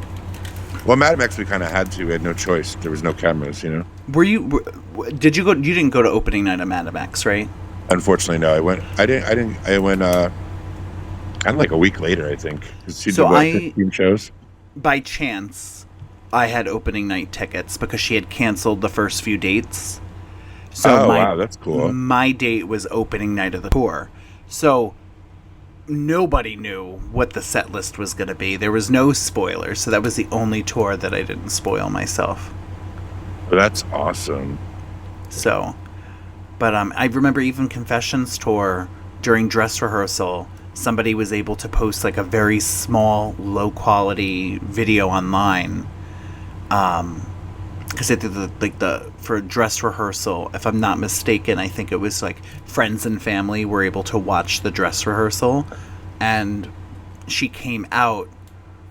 Well, Madam X, we kind of had to. We had no choice. There was no cameras, Did you go? You didn't go to opening night of Madam X, right? Unfortunately, no. I went. I went. Kind of like a week later, I think. She did 15 shows. By chance, I had opening night tickets because she had canceled the first few dates. So wow, that's cool. My date was opening night of the tour, so nobody knew what the set list was going to be. There was no spoilers, so that was the only tour that I didn't spoil myself. Well, that's awesome. So, but I remember even Confessions tour, during dress rehearsal, somebody was able to post like a very small, low quality video online. because they did the for dress rehearsal. If I'm not mistaken, I think it was like friends and family were able to watch the dress rehearsal, and she came out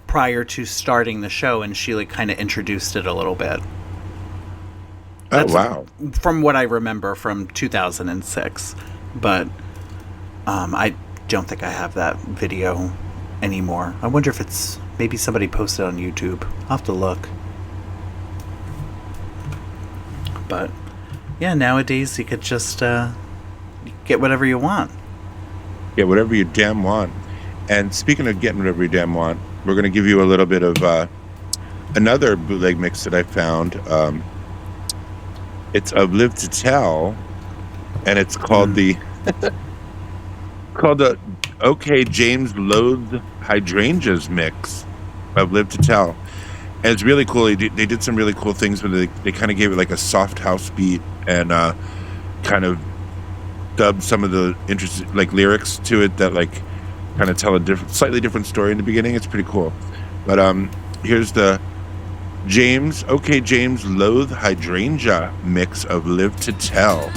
prior to starting the show, and she like kind of introduced it a little bit. That's, wow! From what I remember from 2006, but I don't think I have that video anymore. I wonder if it's maybe somebody posted on YouTube. I'll have to look. But yeah, nowadays you could just get whatever you want. Get whatever you damn want. And speaking of getting whatever you damn want, we're going to give you a little bit of another bootleg mix that I found. It's of Live to Tell, and it's called the OK James Loathed Hydrangeas mix of Live to Tell. And it's really cool. They did some really cool things where they kind of gave it like a soft house beat and kind of dubbed some of the interesting like lyrics to it that like kind of tell a slightly different story in the beginning. It's pretty cool. But here's the OK James Loathed Hydrangea mix of Live to Tell.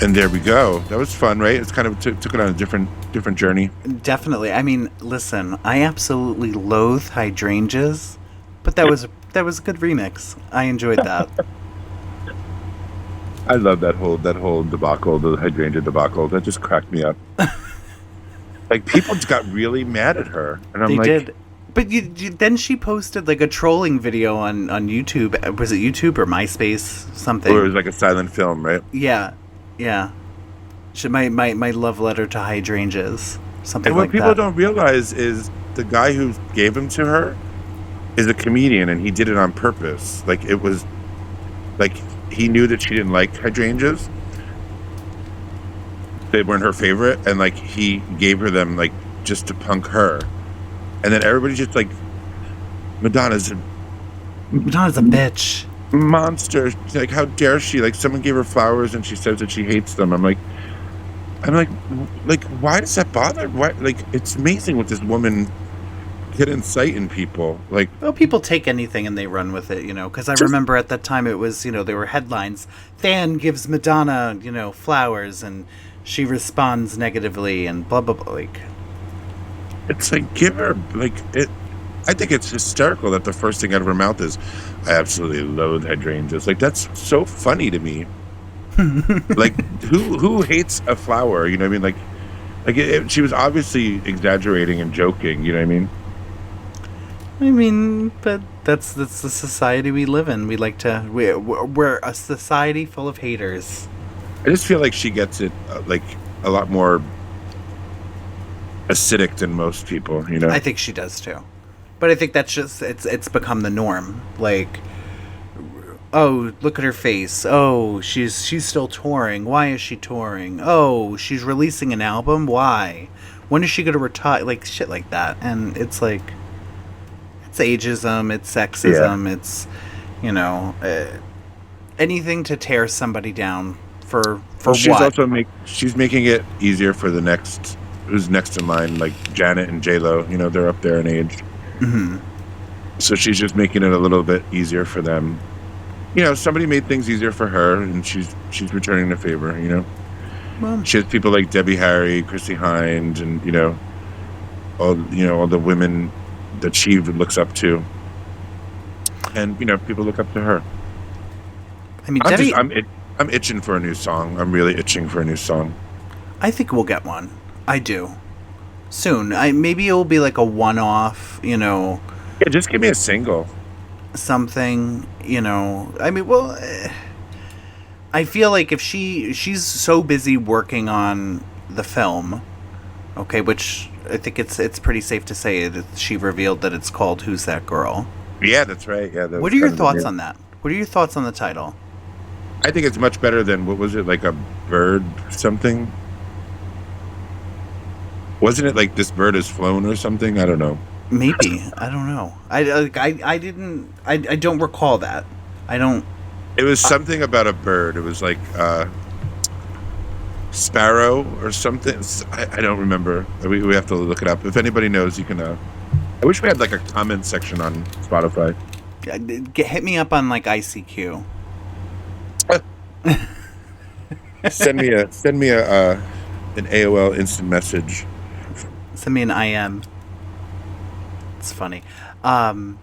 And there we go. That was fun, right? It's kind of took it on a different journey. Definitely. I mean, listen, I absolutely loathe hydrangeas, but that was a good remix. I enjoyed that. I love that whole debacle, the hydrangea debacle. That just cracked me up. Like, people just got really mad at her, and I'm They like, did. But then she posted like a trolling video on YouTube. Was it YouTube or MySpace? Something. or it was like a silent film, right? Yeah. Yeah. My love letter to hydrangeas. Something And what like people that. don't realize is the guy who gave him to her is a comedian, and he did it on purpose. Like, it was like he knew that she didn't like hydrangeas. They weren't her favorite, and like he gave her them like just to punk her. And then everybody just like, Madonna's a Madonna's a bitch. monster. Like, how dare she? Like, someone gave her flowers and she says that she hates them. I'm like, why does that bother? Why? Like, it's amazing what this woman can incite in people. Like, Well, people take anything and they run with it, because I remember at that time it was, there were headlines. Fan gives Madonna, flowers, and she responds negatively and blah, blah, blah. Like, it's like, give her, like, it. I think it's hysterical that the first thing out of her mouth is, I absolutely loathe hydrangeas. Like, that's so funny to me. Like, who hates a flower? You know what I mean? Like she was obviously exaggerating and joking. You know what I mean? but that's the society we live in. We're a society full of haters. I just feel like she gets it like a lot more acidic than most people. I think she does too. But I think that's just it's become the norm. Like, oh, look at her face. Oh, she's still touring. Why is she touring? Oh, she's releasing an album. Why? When is she going to retire? Like, shit like that. And it's like, it's ageism, it's sexism, it's, anything to tear somebody down for she's what? also she's making it easier for the next who's next in line, like Janet and J-Lo. They're up there in age. Mm-hmm. So she's just making it a little bit easier for them. Somebody made things easier for her, and she's returning the favor. Well, She has people like Debbie Harry, Chrissy Hind, and all the women that she looks up to, and people look up to her. I mean, Debbie, I'm itching for a new song. I'm really itching for a new song. I think we'll get one. I do. Soon. Maybe it will be like a one-off, Yeah, just give me a single. Something, I mean, well, I feel like if she's so busy working on the film, okay, which I think it's pretty safe to say that she revealed that it's called Who's That Girl? Yeah, that's right. Yeah. What are your thoughts on that? What are your thoughts on the title? I think it's much better than, what was it, like a bird something? Wasn't it like This Bird Has Flown or something? I don't know. Maybe. I don't know. I don't recall that. I don't. It was something about a bird. It was like sparrow or something. I don't remember. We have to look it up. If anybody knows, you can. I wish we had like a comment section on Spotify. Hit me up on like ICQ. Send me a an AOL instant message. Send me an IM. It's funny. Because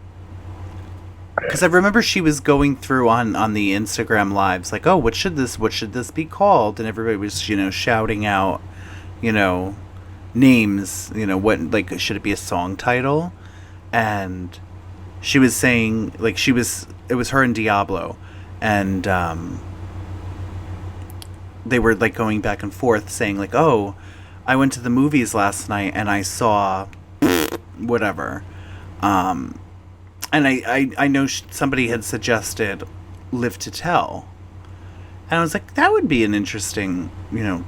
I remember she was going through on the Instagram lives, like, oh, what should this be called? And everybody was, shouting out, names, what, like, should it be a song title? And she was saying, like, it was her and Diablo. And they were, like, going back and forth saying, like, oh, I went to the movies last night and I saw whatever. And I know somebody had suggested Live to Tell. And I was like, that would be an interesting,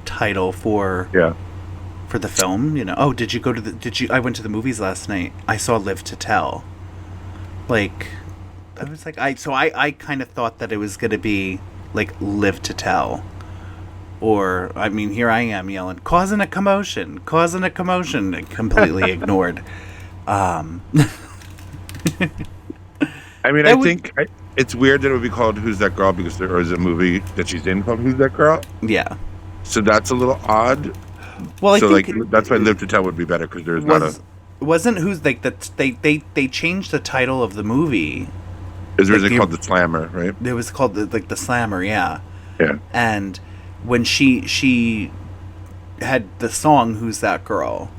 title for the film. Oh, did you go to I went to the movies last night. I saw Live to Tell. Like, I was like, I kind of thought that it was going to be like Live to Tell. Or, I mean, here I am yelling, causing a commotion, and completely ignored. I mean, I think it's weird that it would be called Who's That Girl, because there is a movie that she's in called Who's That Girl. Yeah. So that's a little odd. Well, I So think like that's why Live to Tell would be better because there's not a. wasn't who's like that they changed the title of the movie. It was originally called The Slammer, right? It was called the Slammer, yeah. Yeah. And when she had the song "Who's That Girl,"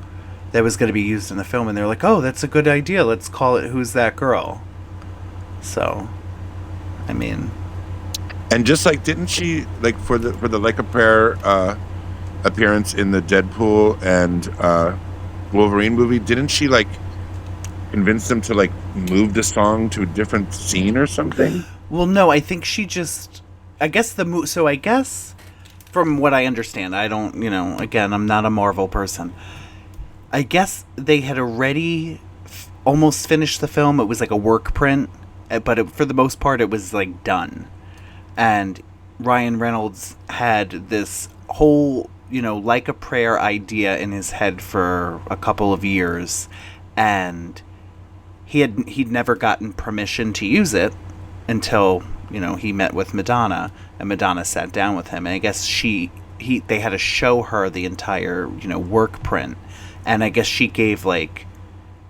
that was going to be used in the film, and they're like, "Oh, that's a good idea. Let's call it Who's That Girl." So, I mean, And just like, didn't she like for the Like a Prayer appearance in the Deadpool and Wolverine movie? Didn't she like convince them to like move the song to a different scene or something? well, no, I think she just. I guess So I guess, from what I understand, I don't. Again, I'm not a Marvel person. I guess they had already almost finished the film. It was like a work print, but for the most part, it was like done. And Ryan Reynolds had this whole, Like a Prayer idea in his head for a couple of years, and he'd never gotten permission to use it until he met with Madonna, and Madonna sat down with him, and I guess they had to show her the entire work print, and I guess she gave like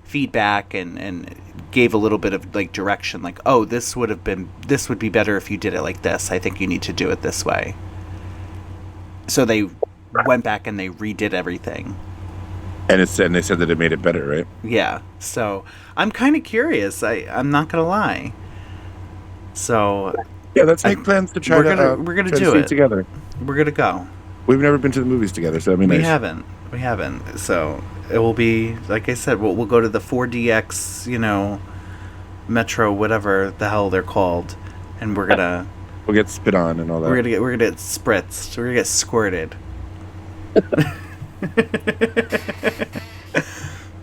feedback and gave a little bit of like direction, like, oh, this would be better if you did it like this. I think you need to do it this way. So they went back and they redid everything. And they said that it made it better, right? Yeah. So I'm kind of curious. I'm not gonna lie. So yeah, let's make plans to try. We're gonna do it together. We're gonna go. We've never been to the movies together, so that'd be nice. We haven't. So it will be, like I said, we'll go to the 4DX, Metro, whatever the hell they're called, and we'll get spit on and all that. We're gonna get spritzed. We're gonna get squirted.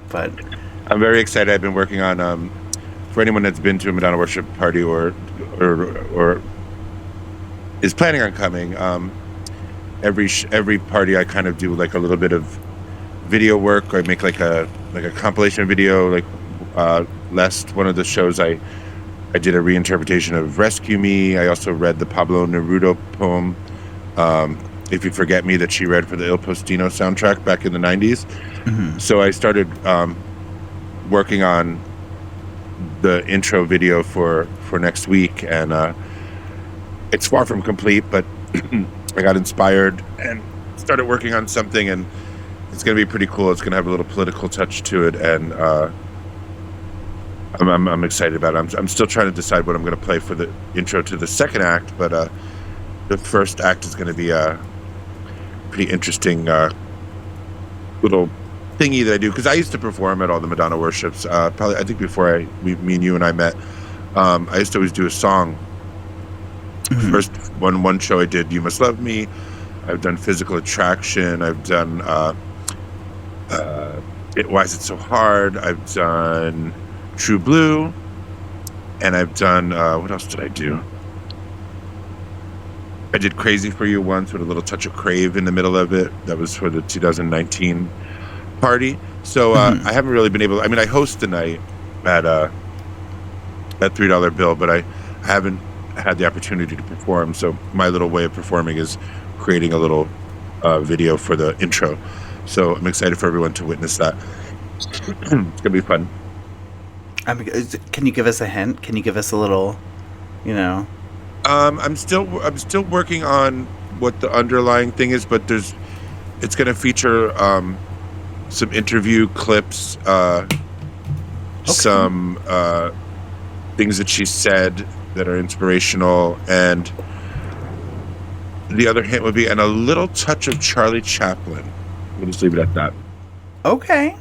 But I'm very excited. I've been working on for anyone that's been to a Madonna worship party or is planning on coming. Every party I kind of do like a little bit of video work. I make like a compilation video. Like last one of the shows, I did a reinterpretation of "Rescue Me." I also read the Pablo Neruda poem "If You Forget Me" that she read for the Il Postino soundtrack back in the 90s. mm-hmm. So I started working on the intro video for next week, and it's far from complete, but I got inspired and started working on something, and it's going to be pretty cool. It's going to have a little political touch to it, and I'm excited about it. I'm still trying to decide what I'm going to play for the intro to the second act, but the first act is going to be a pretty interesting little thingy that I do, because I used to perform at all the Madonna worships. Probably, I think before me and you and I met, I used to always do a song. Mm-hmm. First one show I did, "You Must Love Me." I've done "Physical Attraction." I've done "Why Is It So Hard." I've done "True Blue," and I've done what else did I do? I did "Crazy for You" once with a little touch of Crave in the middle of it. That was for the 2019 party. So mm-hmm. I haven't really been able. I mean, I host the night at $3 bill, but I haven't had the opportunity to perform. So my little way of performing is creating a little video for the intro. So I'm excited for everyone to witness that. It's gonna be fun. Can you give us a hint? Can you give us a little, I'm still working on what the underlying thing is, but it's going to feature some interview clips, some things that she said that are inspirational, and the other hint would be, and a little touch of Charlie Chaplin. We'll just leave it at that. Okay.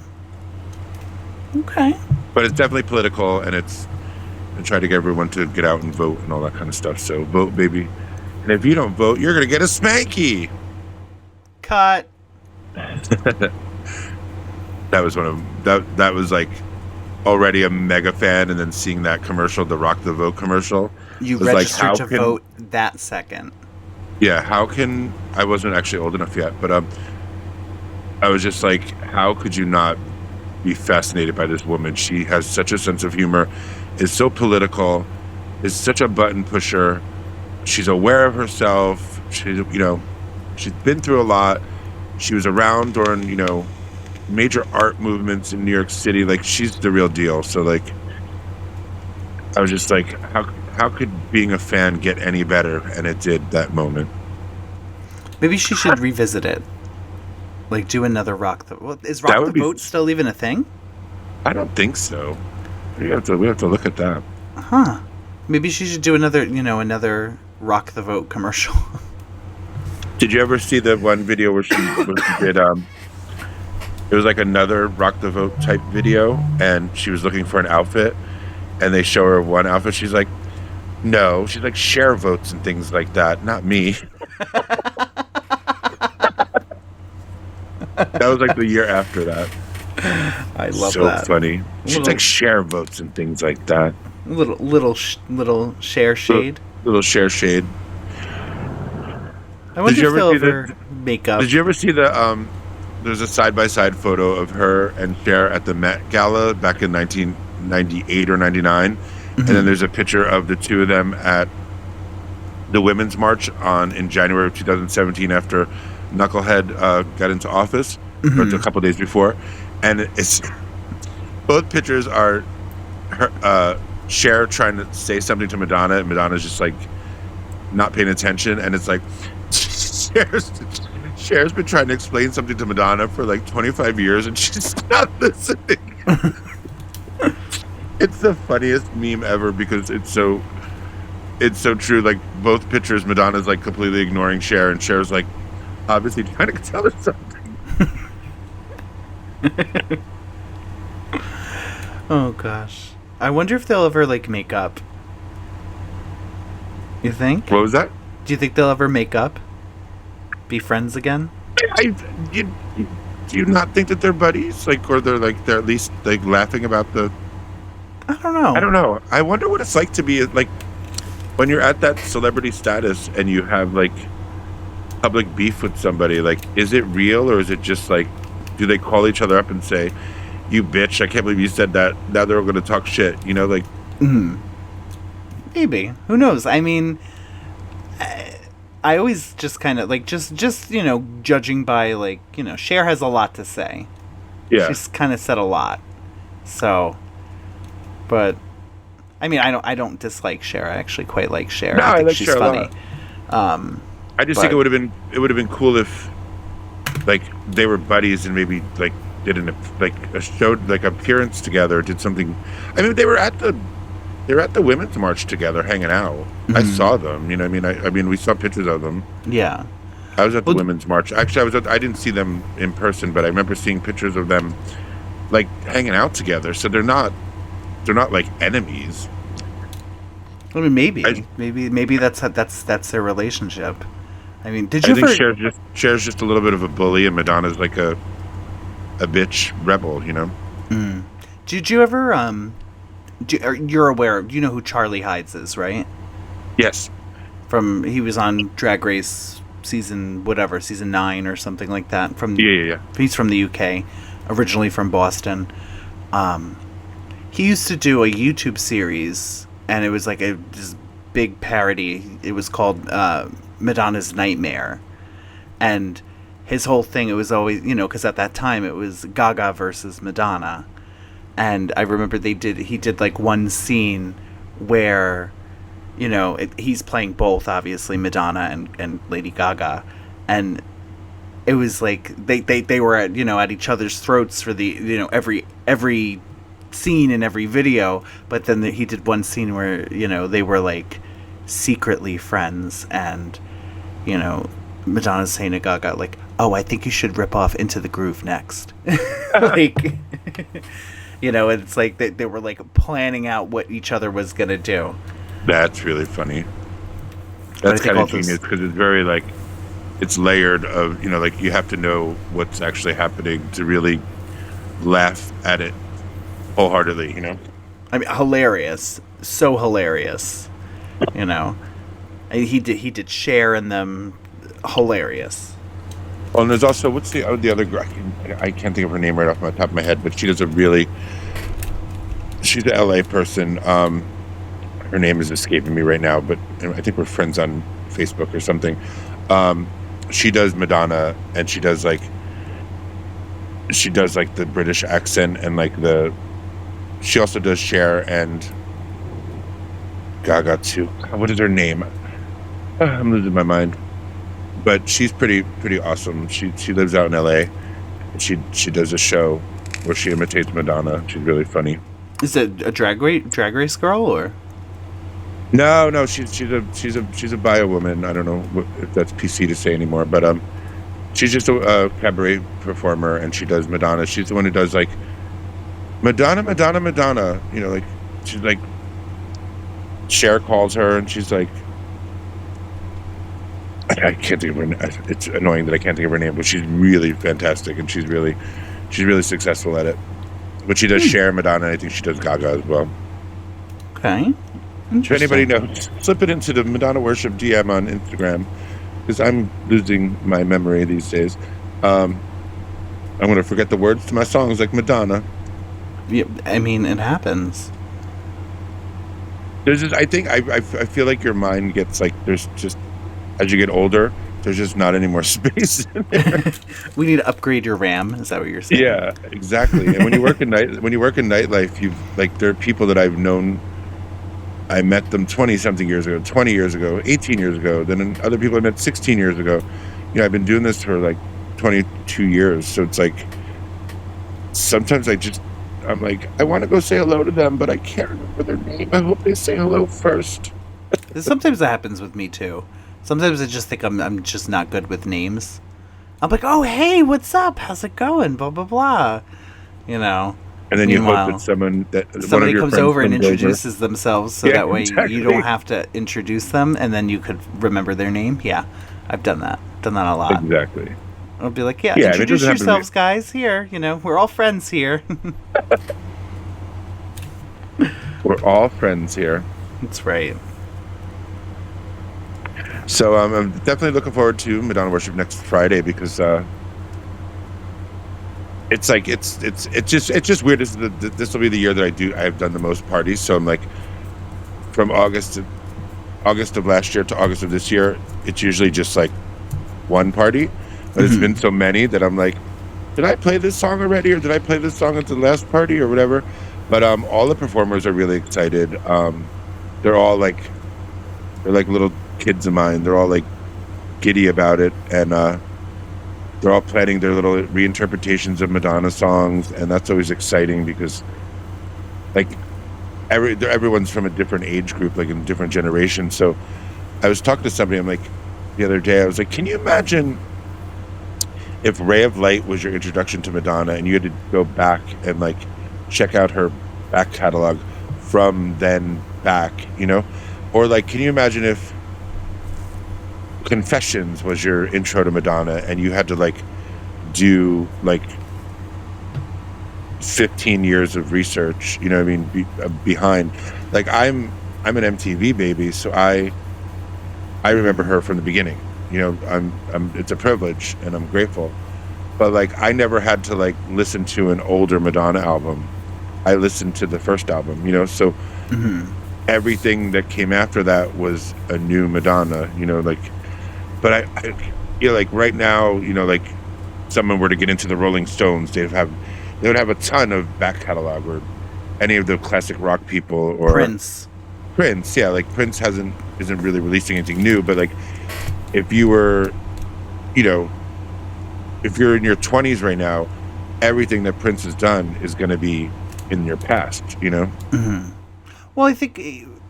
But it's definitely political, and I try to get everyone to get out and vote and all that kind of stuff. So vote, baby. And if you don't vote, you're going to get a spanky. Cut. That was that was like already a mega fan, and then seeing that commercial, the Rock the Vote commercial. You registered to vote that second. Yeah, I wasn't actually old enough yet, but I was just like, how could you not be fascinated by this woman? She has such a sense of humor, is so political, is such a button pusher. She's aware of herself. She She's been through a lot. She was around during, major art movements in New York City. Like, she's the real deal. So, like, I was just like, how could being a fan get any better? And it did that moment. Maybe she should revisit it. Like, do another Rock the... Well, is Rock the Vote still even a thing? I don't think so. We have to look at that. Huh. Maybe she should do another Rock the Vote commercial. Did you ever see the one video where she did, it was like another Rock the Vote type video, and she was looking for an outfit, and they show her one outfit. She's like, no. She's like, share votes and things like that. Not me. That was like the year after that. I love that. So funny. She's like, share votes and things like that. Little share shade. Little share shade. I wonder if they'll ever make up. Did you ever see the there's a side-by-side photo of her and Cher at the Met Gala back in 1998 or 99, and then there's a picture of the two of them at the Women's March in January of 2017 after Knucklehead got into office, or a couple days before, and it's both pictures are her, Cher trying to say something to Madonna, and Madonna's just like not paying attention, and it's like Cher's been trying to explain something to Madonna for like 25 years, and she's not listening. It's the funniest meme ever because it's so true. Like, both pictures, Madonna's like completely ignoring Cher, and Cher's like obviously trying to tell her something. Oh gosh, I wonder if they'll ever like make up. You think? What was that? Do you think they'll ever make up? Be friends again? Do you not think that they're buddies? Like, or they're at least like laughing about the... I don't know. I wonder what it's like to be like when you're at that celebrity status and you have like public beef with somebody. Like, is it real, or is it just like, do they call each other up and say, "You bitch, I can't believe you said that"? Now they're going to talk shit. Like. Maybe. Who knows? I mean, I always just kind of like just judging by like Cher has a lot to say. Yeah, she's kind of said a lot. So, but I mean, I don't dislike Cher. I actually quite like Cher. No, I think like she's Cher funny. I just think it would have been cool if like they were buddies and maybe like did a show like appearance together, did something. I mean, they were at the Women's March together, hanging out. I saw them. I mean, we saw pictures of them. Yeah, I was at the Women's March. Actually, I didn't see them in person, but I remember seeing pictures of them, like hanging out together. So they're not like enemies. I mean, maybe that's their relationship. I mean, I think Cher's just a little bit of a bully, and Madonna's like a bitch rebel. Did you ever you're aware? You know who Charlie Hides is, right? Yes. He was on Drag Race season 9 or something like that. Yeah. He's from the UK, originally from Boston. He used to do a YouTube series, and it was like this big parody. It was called Madonna's Nightmare, and his whole thing, it was always, because at that time it was Gaga versus Madonna. And I remember he did like one scene where, he's playing both, obviously, Madonna and Lady Gaga. And it was like they were at each other's throats for the, every scene in every video. But then he did one scene where, they were like secretly friends, and, Madonna's saying to Gaga, like, "Oh, I think you should rip off Into the Groove next." Like... it's like they were like planning out what each other was gonna do. That's really funny. That's kind of genius because it's very like it's layered of like you have to know what's actually happening to really laugh at it wholeheartedly. I mean, hilarious, so hilarious. He did Cher in them, hilarious. Well, and there's also what's the other girl? I can't think of her name right off the top of my head, but she's an LA person. Her name is escaping me right now, but I think we're friends on Facebook or something. she does Madonna, and she does like the British accent, and like she also does Cher and Gaga too. What is her name? I'm losing my mind. But she's pretty awesome. She lives out in LA. She does a show where she imitates Madonna. She's really funny. Is it a drag race girl or? No, she's a bio woman. I don't know if that's PC to say anymore, but she's just a cabaret performer, and she does Madonna. She's the one who does like Madonna. You know, like she's like Cher calls her, and she's like, I can't think of her name. It's annoying that I can't think of her name, but she's really fantastic, and she's really successful at it. But she does Cher, Madonna, and I think she does Gaga as well. Okay. If anybody knows, slip it into the Madonna Worship DM on Instagram, because I'm losing my memory these days. I'm going to forget the words to my songs like Madonna. Yeah, I mean, it happens. There's just, I think, I feel like your mind gets like, there's just, as you get older, there's just not any more space in there. We need to upgrade your RAM. Is that what you're saying? Yeah, exactly. And when you work in nightlife, there are people that I've known. I met them 20-something years ago, 20 years ago, 18 years ago. Then other people I met 16 years ago. You know, I've been doing this for like 22 years. So it's like, sometimes I'm like, I want to go say hello to them, but I can't remember their name. I hope they say hello first. Sometimes that happens with me too. Sometimes I just think I'm just not good with names. I'm like, oh, hey, what's up? How's it going? Blah, blah, blah. You know. And then you hope that somebody comes over and introduces themselves so that way exactly. you don't have to introduce them and then you could remember their name. Yeah, I've done that. Done that a lot. Exactly. I'll be like, introduce yourselves, guys. Here, you know, we're all friends here. We're all friends here. That's right. So I'm definitely looking forward to Madonna Worship next Friday because it's like it's just weird. This will be the year that I've done the most parties. So I'm like, from August of last year to August of this year, it's usually just like one party, but it's been so many that I'm like, did I play this song already, or did I play this song at the last party, or whatever? But all the performers are really excited. They're like little kids of mine. They're all like giddy about it, and they're all planning their little reinterpretations of Madonna songs, and that's always exciting because like everyone's from a different age group, like in different generations. So I was talking to somebody, I'm like, the other day, I was like, can you imagine if Ray of Light was your introduction to Madonna and you had to go back and like check out her back catalog from then back, you know? Or like, can you imagine if Confessions was your intro to Madonna and you had to like do like 15 years of research, you know what I mean, behind. Like I'm an MTV baby, so I remember her from the beginning. You know, I'm it's a privilege and I'm grateful. But like I never had to like listen to an older Madonna album. I listened to the first album, you know, so everything that came after that was a new Madonna, you know, like, but I you know, like right now, you know, like someone were to get into the Rolling Stones, they would have a ton of back catalog, or any of the classic rock people, or Prince, yeah, like Prince isn't really releasing anything new, but like if you were, you know, if you're in your 20s right now, everything that Prince has done is going to be in your past, you know? Well, I think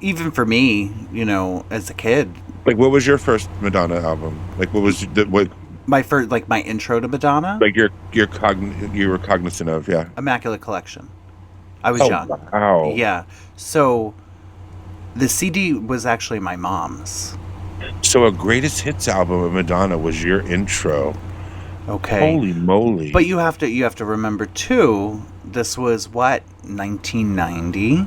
even for me, you know, as a kid, like what was your first Madonna album? Like what was my first, like my intro to Madonna? Like you were cognizant of, yeah. Immaculate Collection. I was young. Wow. Yeah. So the CD was actually my mom's. So a greatest hits album of Madonna was your intro. Okay. Holy moly. But you have to remember too, this was what, 1990?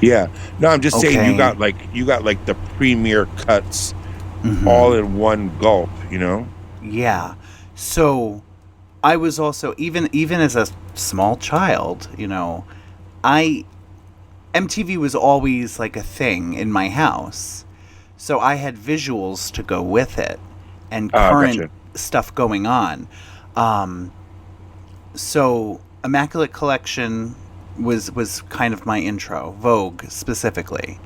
Yeah. No, I'm just saying you got like the premier cuts all in one gulp, you know? Yeah. So I was also even as a small child, you know, MTV was always like a thing in my house. So I had visuals to go with it and current stuff going on. So Immaculate Collection was kind of my intro, Vogue specifically.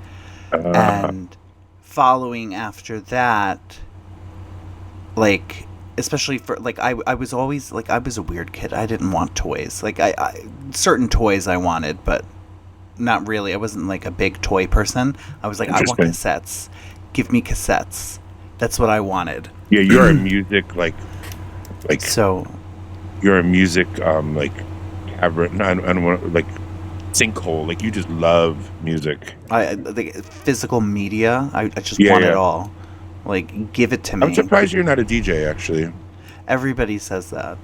And following after that, like, especially for, like, I was always, like, I was a weird kid. I didn't want toys. Like, I certain toys I wanted, but not really. I wasn't, like, a big toy person. I was like, I want cassettes. Give me cassettes. That's what I wanted. Yeah, you're a music, like so... You're a music, like, cavern, I don't want, like, sinkhole. Like, you just love music. The physical media, I just want it all. Like, give it to me. I'm surprised you're not a DJ, actually. Everybody says that.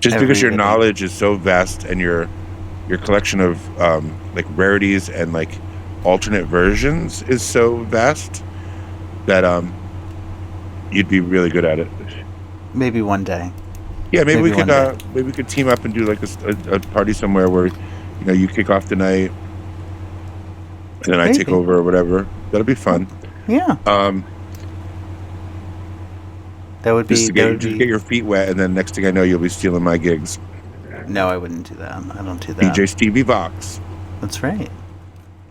Just because your knowledge is so vast and your collection of like rarities and like alternate versions is so vast that you'd be really good at it. Maybe one day. Yeah, maybe we could team up and do like a party somewhere where, you know, you kick off the night and then I take over or whatever. That'll be fun. Yeah. That would be just get your feet wet, and then next thing I know, you'll be stealing my gigs. No, I wouldn't do that. I don't do that. DJ Stevie Vox. That's right.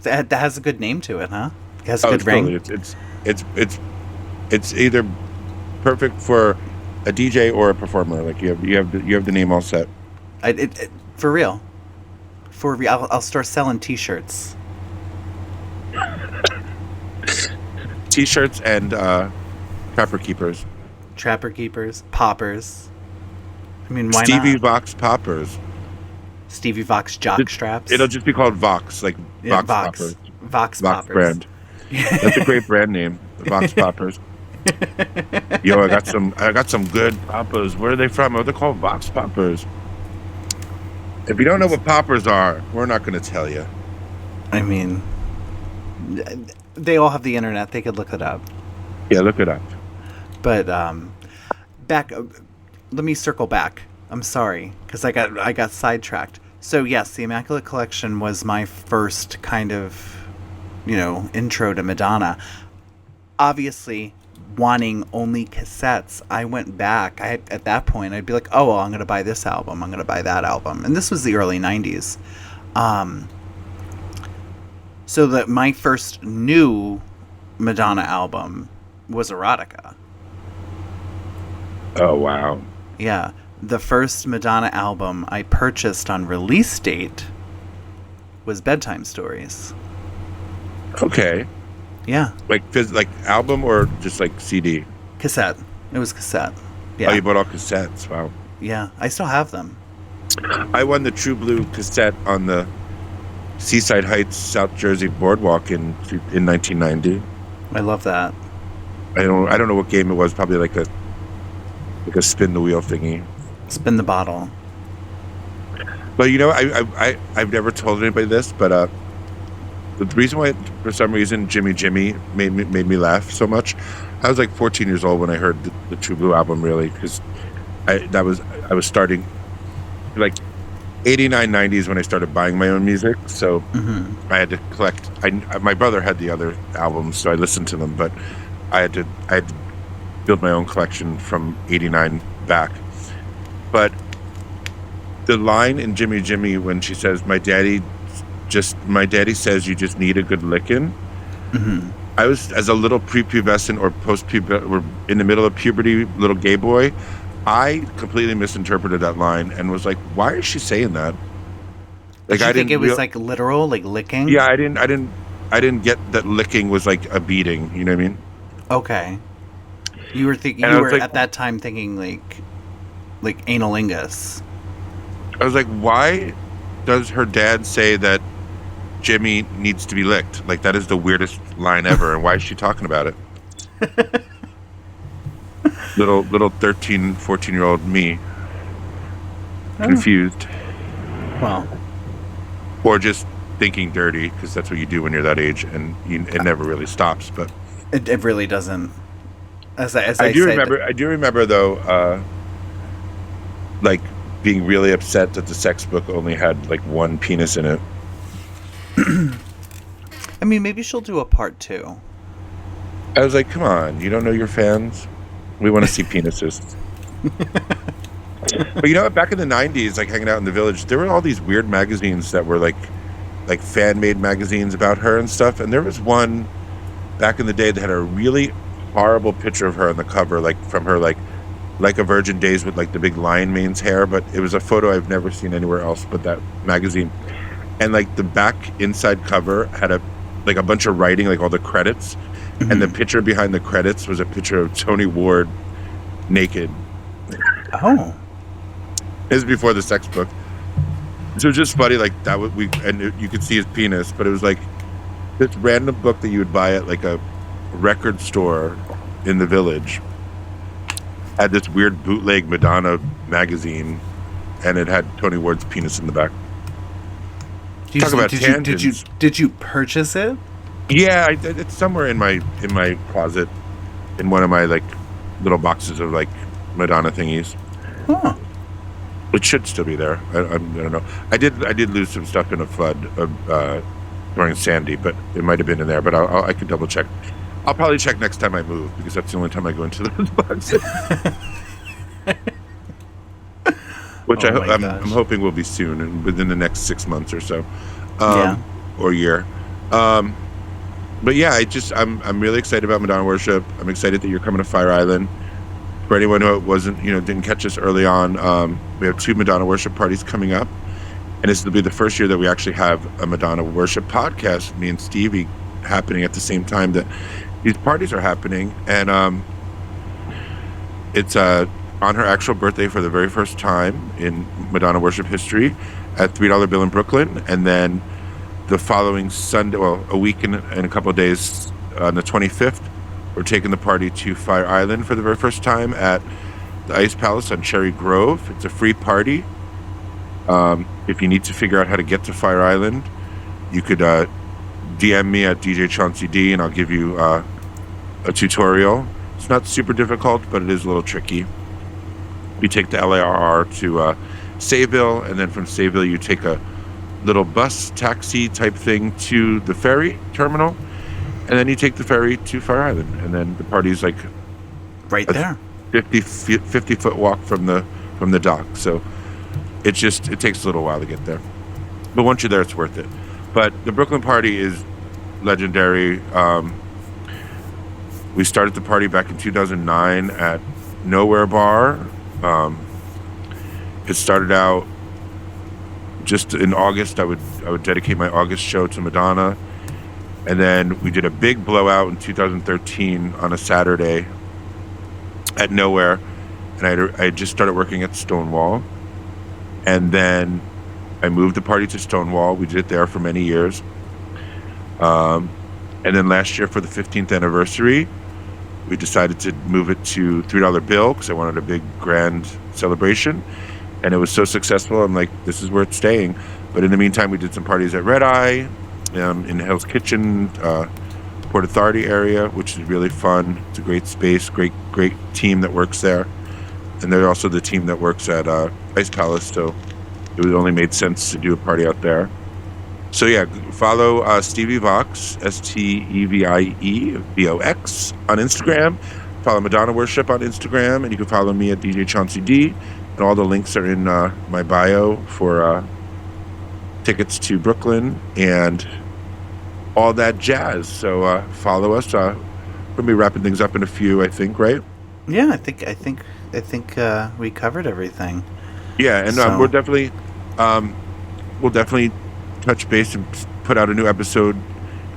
That has a good name to it, huh? It has a good ring. Totally. It's either perfect for a DJ or a performer. Like you have the name all set. For real. I'll start selling T-shirts. T-shirts and Trapper Keepers. Trapper Keepers, poppers. I mean, why Stevie not? Vox poppers. Stevie Vox jock straps. It'll just be called Vox, like Vox poppers. Vox poppers. Brand. That's a great brand name, the Vox poppers. Yo, I got some good poppers. Where are they from? Oh, they're called Vox poppers. If you don't know what poppers are, we're not going to tell you. I mean, they all have the internet. They could look it up. Yeah, look it up. But back. Let me circle back. I'm sorry, because I got sidetracked. So yes, the Immaculate Collection was my first kind of, intro to Madonna. Obviously, wanting only cassettes, I went back. At that point, I'd be like, oh, well, I'm going to buy this album. I'm going to buy that album. And this was the early 90s. So that my first new Madonna album was Erotica. Oh, wow. Yeah. The first Madonna album I purchased on release date was Bedtime Stories. Okay. Yeah. Like album or just like CD? Cassette. It was cassette. Yeah. Oh, you bought all cassettes. Wow. Yeah. I still have them. I won the True Blue cassette on the Seaside Heights, South Jersey boardwalk in 1990. I love that. I don't know what game it was. Probably like a spin the wheel thingy. Spin the bottle. But I've never told anybody this, but the reason why, for some reason, Jimmy made me laugh so much. I was like 14 years old when I heard the True Blue album, really, because I was starting like 89, 90s when I started buying my own music. So I had to collect. My brother had the other albums, so I listened to them, but I had to build my own collection from 89 back. But the line in Jimmy when she says, my daddy says you just need a good licking. I was, as a little prepubescent or or in the middle of puberty little gay boy, I completely misinterpreted that line and was like, why is she saying that? Like, Did you think it was like literal, like licking? Yeah, I didn't get that licking was like a beating, you know what I mean? Okay. You were thinking, at that time thinking like analingus. I was like, why does her dad say that Jimmy needs to be licked? Like, that is the weirdest line ever, and why is she talking about it? little 13, 14-year-old me. Confused. Well. Or just thinking dirty, because that's what you do when you're that age, and it never really stops. But it really doesn't. I do remember though, like being really upset that the sex book only had like one penis in it. I mean, maybe she'll do a part 2. I was like, come on, you don't know your fans? We want to see penises. But you know what? Back in the '90s, like hanging out in the Village, there were all these weird magazines that were like fan-made magazines about her and stuff. And there was one back in the day that had a really horrible picture of her on the cover, like from her like a Virgin Days with like the big lion mane's hair. But it was a photo I've never seen anywhere else but that magazine. And like the back inside cover had a bunch of writing, like all the credits, and the picture behind the credits was a picture of Tony Ward naked. Oh. It was before the sex book. So it was just funny, like that was you could see his penis, but it was like this random book that you would buy at like a record store in the Village had this weird bootleg Madonna magazine, and it had Tony Ward's penis in the back. Talk about tangents. Did you purchase it? Yeah, it's somewhere in my closet, in one of my like little boxes of like Madonna thingies. Huh. It should still be there. I don't know. I did lose some stuff in a flood during Sandy, but it might have been in there. But I could double check. I'll probably check next time I move, because that's the only time I go into those boxes. Which I'm hoping will be soon, and within the next 6 months or so, or year. But yeah, I'm really excited about Madonna Worship. I'm excited that you're coming to Fire Island. For anyone who didn't catch us early on, we have 2 Madonna Worship parties coming up, and this will be the first year that we actually have a Madonna Worship podcast, me and Stevie, happening at the same time that these parties are happening. And it's on her actual birthday for the very first time in Madonna Worship history at $3 Bill in Brooklyn, and then the following Sunday, well, a week and a couple of days, on the 25th, we're taking the party to Fire Island for the very first time at the Ice Palace on Cherry Grove. It's a free party. If you need to figure out how to get to Fire Island, you could DM me at DJ Chauncey D, and I'll give you a tutorial. It's not super difficult, but it is a little tricky. You take the LARR to Sayville, and then from Sayville you take a little bus taxi type thing to the ferry terminal, and then you take the ferry to Fire Island, and then the party's like right there, 50 foot walk from the dock. So it takes a little while to get there, but once you're there, it's worth it. But the Brooklyn party is legendary. We started the party back in 2009 at Nowhere Bar. It started out just in August. I would dedicate my August show to Madonna, and then we did a big blowout in 2013 on a Saturday at Nowhere, and I had just started working at Stonewall, and then I moved the party to Stonewall. We did it there for many years, and then last year for the 15th anniversary, we decided to move it to $3 Bill because I wanted a big grand celebration, and it was so successful. I'm like, this is where it's staying. But in the meantime, we did some parties at Red Eye, in Hell's Kitchen, Port Authority area, which is really fun. It's a great space, great team that works there, and they're also the team that works at Ice Palace. So it only made sense to do a party out there. So yeah, follow Stevie Vox, STEVIEVOX on Instagram. Follow Madonna Worship on Instagram, and you can follow me at DJ Chauncey D. And all the links are in my bio for tickets to Brooklyn and all that jazz. So follow us. We'll be wrapping things up in a few, I think, right? Yeah, I think we covered everything. Yeah, and So- we'll definitely touch base and put out a new episode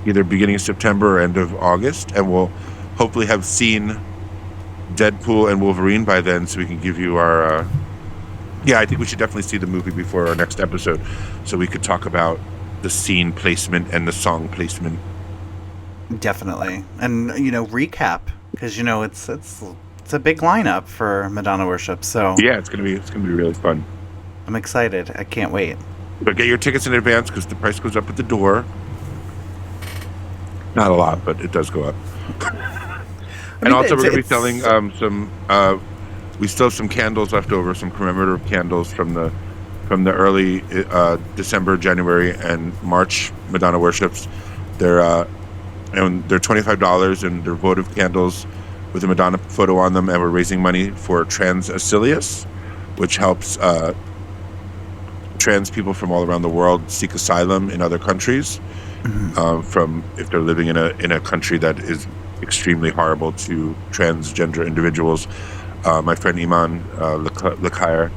either beginning of September or end of August, and we'll hopefully have seen Deadpool and Wolverine by then, so we can give you our I think we should definitely see the movie before our next episode, so we could talk about the scene placement and the song placement. Definitely, and recap, because it's a big lineup for Madonna Worship. So Yeah, it's gonna be really fun. I'm excited. I can't wait. But get your tickets in advance because the price goes up at the door. Not a lot, but it does go up. And also, we're going to be selling some. We still have some candles left over, some commemorative candles from the early December, January, and March Madonna Worships. They're $25, and they're votive candles. with a Madonna photo on them, and we're raising money for Trans Asilius, which helps trans people from all around the world seek asylum in other countries, from if they're living in a country that is extremely horrible to transgender individuals. My friend Iman Lakaira,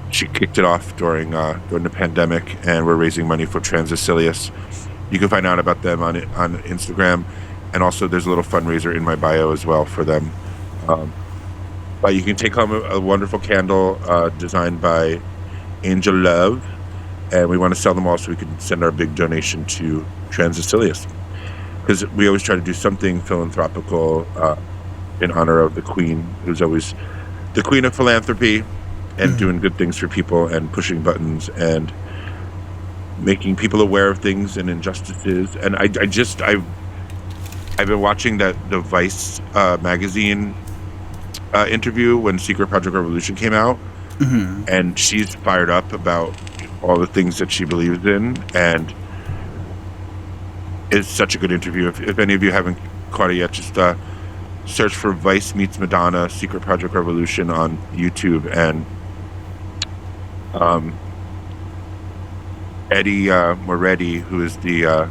she kicked it off during the pandemic, and we're raising money for Trans Asilius. You can find out about them on Instagram, and also there's a little fundraiser in my bio as well for them. But you can take home a wonderful candle designed by Angel Love, and we want to sell them all so we can send our big donation to Trans Asilius, because we always try to do something philanthropical in honor of the Queen, who's always the Queen of philanthropy and doing good things for people and pushing buttons and making people aware of things and injustices. And I've been watching the Vice magazine interview when Secret Project Revolution came out, and she's fired up about all the things that she believes in, and it's such a good interview. If any of you haven't caught it yet, just search for Vice Meets Madonna Secret Project Revolution on YouTube, and Eddie Moretti, who is the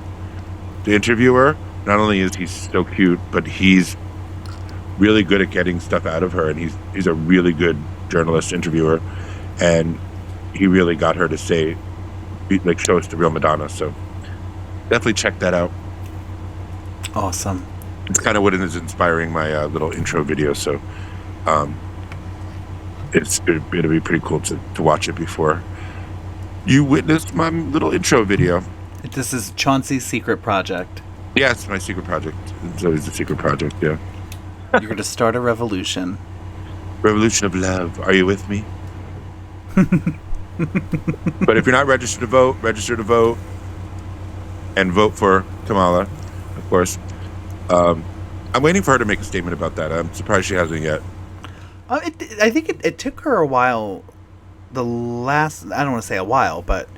interviewer, not only is he so cute, but he's really good at getting stuff out of her, and he's a really good journalist interviewer, and he really got her to show us the real Madonna. So definitely check that out. Awesome. It's kind of what is inspiring my little intro video, so it'll be pretty cool to watch it before you witness my little intro video. This is Chauncey's secret project. Yeah, it's my secret project. It's always a secret project, yeah. You're going to start a revolution. Revolution of love. Are you with me? But if you're not registered to vote, register to vote. And vote for Kamala, of course. I'm waiting for her to make a statement about that. I'm surprised she hasn't yet. I think it took her a while. I don't want to say a while, but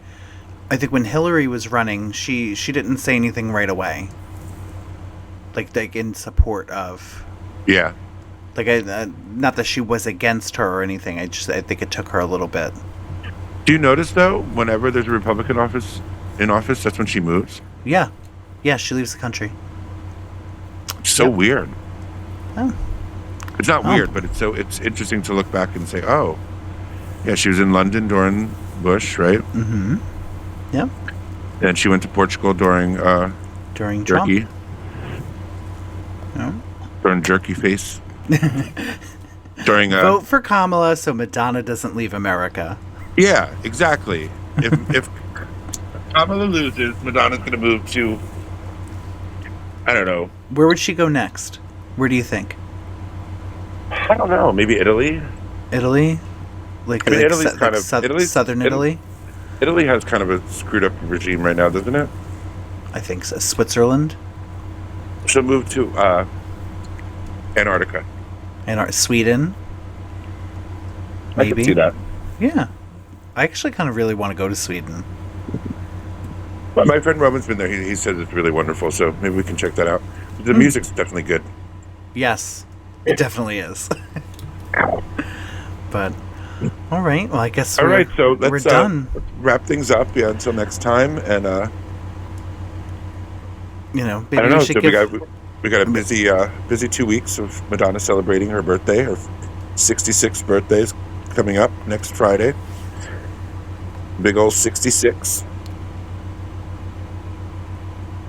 I think when Hillary was running, she didn't say anything right away. Like in support of. Yeah. Like not that she was against her or anything. I think it took her a little bit. Do you notice though, whenever there's a Republican in office, that's when she moves? Yeah. Yeah, she leaves the country. So weird. Oh. It's not weird, but it's interesting to look back and say, oh, yeah, she was in London during Bush, right? Mm-hmm. Yep. And she went to Portugal during Trump. Jerky. Yeah. During Jerky Face. During vote for Kamala so Madonna doesn't leave America. Yeah, exactly. If Kamala loses, Madonna's going to move to, I don't know. Where would she go next? Where do you think? I don't know. Maybe Italy. Italy, Italy's kind of southern Italy. Italy has kind of a screwed up regime right now, doesn't it? I think so. Switzerland. She'll move to Antarctica. And Sweden. Maybe. I can see that. Yeah, I actually kind of really want to go to Sweden. But my friend Roman's been there. He says it's really wonderful, so maybe we can check that out. The music's definitely good. Yes, it definitely is. But all right, well, I guess we're done. Wrap things up. Yeah, until next time, and maybe I don't know. So we got a busy 2 weeks of Madonna celebrating her birthday. Her 66th birthday is coming up next Friday. Big old 66.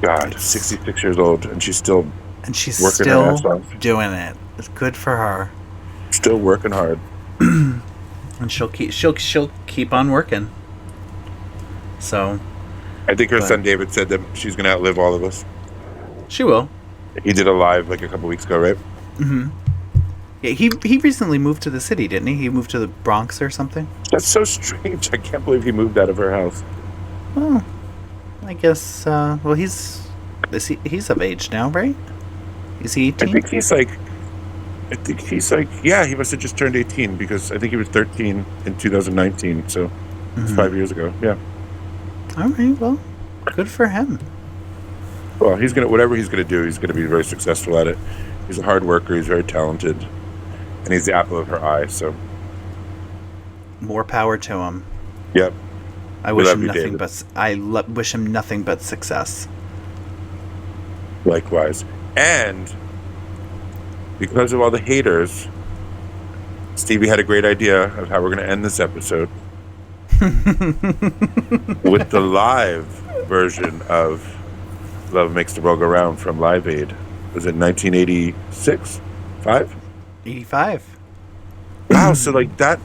God, 66 years old, and she's still working her ass off. Doing it. It's good for her. Still working hard. And she'll keep on working. So I think her son David said that she's going to outlive all of us. She will. He did a live a couple weeks ago, right? Mm-hmm. Yeah, he recently moved to the city, didn't he? He moved to the Bronx or something. That's so strange. I can't believe he moved out of her house. Well, I guess. Well, he's of age now, right? Is he 18? I think he's like, yeah, he must have just turned 18 because I think he was 13 in 2019. So it's 5 years ago. Yeah. All right. Well, good for him. Well, whatever he's gonna do, he's gonna be very successful at it. He's a hard worker. He's very talented, and he's the apple of her eye. So, More power to him. yep. I We wish love him you, nothing David. but wish him nothing but success. Likewise. And because of all the haters, Stevie had a great idea of how we're going to end this episode with the live version of Love Makes the World Go Round from Live Aid. Was it 1986? 5? 85. Wow, so like that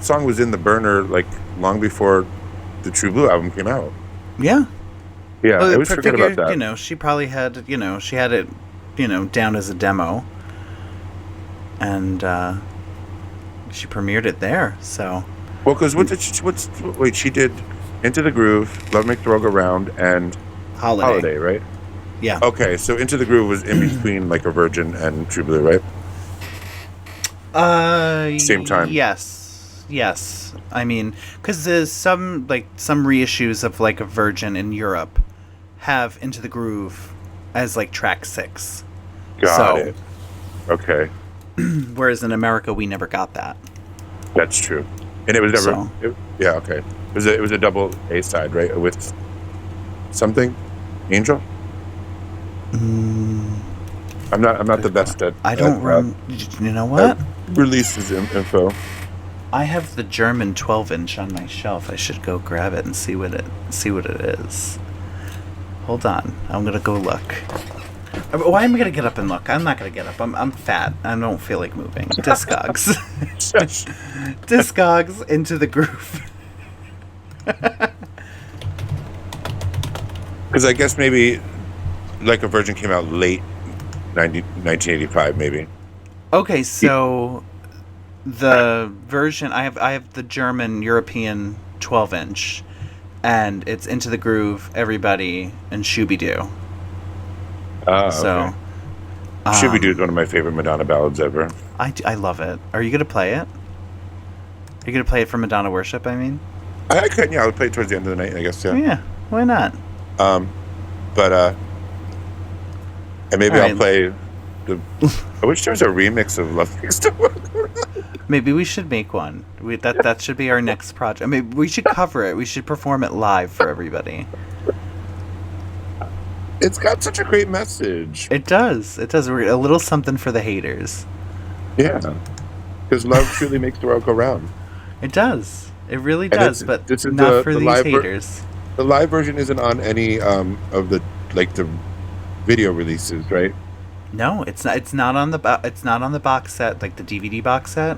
song was in the burner like long before the True Blue album came out. Yeah. Yeah, Well, I always forget about that. You know, she probably had, she had it, down as a demo. And she premiered it there, so. Well, because she did Into the Groove, Love Makes the World Go Round, and Holiday, right? Yeah. Okay, so Into the Groove was in between like a Virgin and True Blue, right? Same time. Yes. I mean, because there's some reissues of like a Virgin in Europe have Into the Groove as like track 6. Got it. Okay, Whereas in America, we never got that. that's true. And it was never. So- Yeah, okay. It was a double A side, right? With something, Angel. I'm not the best at. I don't remember. You know what? Releases info. I have the German 12-inch on my shelf. I should go grab it and see what it is. Hold on. I'm gonna go look. Why am I gonna get up and look? I'm not gonna get up. I'm fat. I don't feel like moving. Discogs. Discogs Into the Groove. Because I guess maybe like a Virgin came out late 1985, maybe. Okay, so the version I have the German European 12-inch, and it's Into the Groove, Everybody, and Shooby Doo. So, okay. Shooby Doo is one of my favorite Madonna ballads ever. I love it. Are you gonna play it? Are you gonna play it for Madonna Worship? I mean, I could, yeah, I'll play it towards the end of the night, I guess. Yeah. Yeah. Why not? But and maybe All I'll right. play the. I wish there was a remix of Love Makes the World Go Round. Maybe we should make one. That should be our next project. I mean, we should cover it. We should perform it live for everybody. It's got such a great message. It does. It does. We're a little something for the haters. Yeah, because love truly makes the world go round. It does. It really And does. it's- But this is not the- for the these live haters. The live version isn't on any of the the video releases, right? No, it's not. It's not on the. It's not on the box set, like the DVD box set.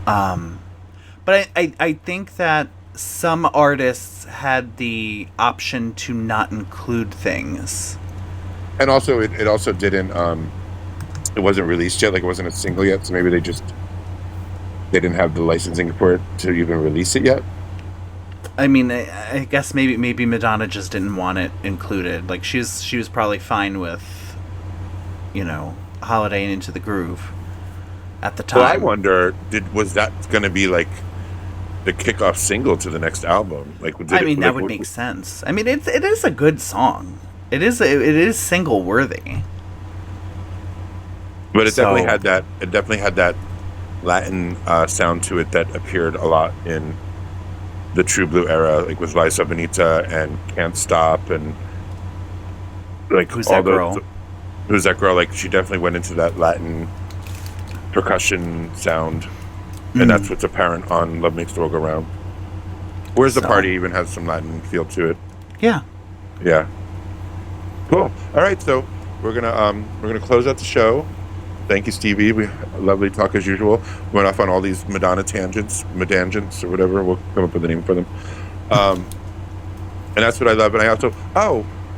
But I think that some artists had the option to not include things. And also, it also didn't. It wasn't released yet. Like it wasn't a single yet. So maybe they didn't have the licensing for it to even release it yet. I mean, I guess maybe Madonna just didn't want it included. Like she was probably fine with, Holiday and Into the Groove at the time. Well, I wonder, was that going to be like the kickoff single to the next album? Like, that would make sense. I mean, it is a good song. It is single worthy. But it So- definitely had that. It definitely had that Latin sound to it that appeared a lot in the True Blue era, like with Liza Bonita and Can't Stop, and like Who's all That Girl? Who's That Girl? Like she definitely went into that Latin percussion sound, and that's what's apparent on Love Makes the World Go Round. Where's the So- Party even has some Latin feel to it. Yeah. Yeah. Cool. All right, so we're gonna close out the show. Thank you, Stevie. We lovely talk as usual. Went off on all these Madonna tangents, Madangents, or whatever. We'll come up with a name for them. And that's what I love.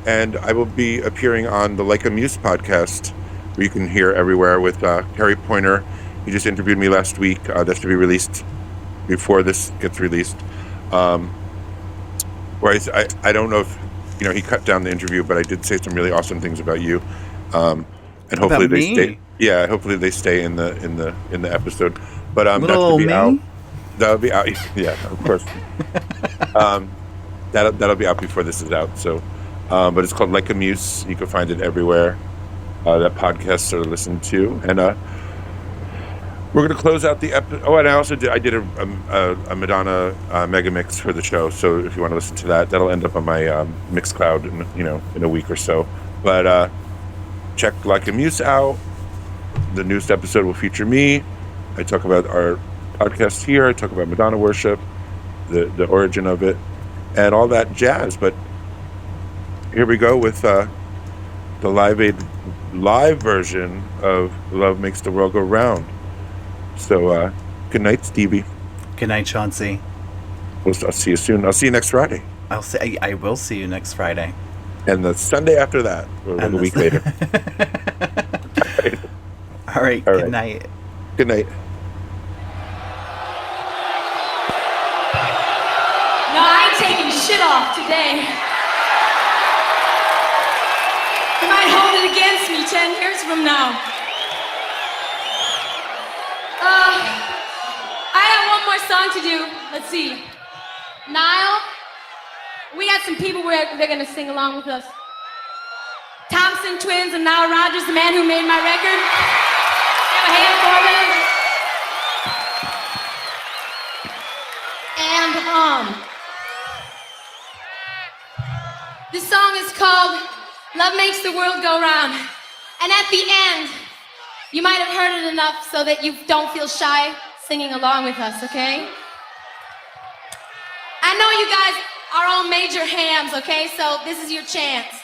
And I will be appearing on the Like a Muse podcast, where you can hear everywhere with Terry Pointer. He just interviewed me last week. That's to be released before this gets released. Where I don't know if he cut down the interview, but I did say some really awesome things about you. And hopefully About they me? stay. Yeah, hopefully they stay in the episode. But that's Little to be me? out. That'll be out. Yeah, of course. That'll be out before this is out. So, but it's called Like a Muse. You can find it everywhere that podcasts are listened to. And we're going to close out the episode. Oh, and I did a Madonna mega mix for the show. So if you want to listen to that, that'll end up on my Mixcloud in a week or so. But check Like a Muse out. The newest episode will feature me. I talk about our podcast here. I talk about Madonna worship, the origin of it, and all that jazz. But here we go with the Live Aid live version of Love Makes the World Go Round. So good night, Stevie. Good night, Chauncey. I'll see you soon. I'll see you next Friday. I will see you next Friday. And the Sunday after that, or a week later. All right. Good night. Good night. No, I ain't taking shit off today. You might hold it against me 10 years from now. I have one more song to do. Let's see. Niall, we got some people they're gonna sing along with us. Thompson twins and Nile Rodgers, the man who made my record. Have a hand for them. And this song is called Love Makes the World Go Round. And at the end, you might have heard it enough so that you don't feel shy singing along with us, okay? I know you guys are all major hams, okay? So this is your chance.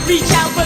Reach out for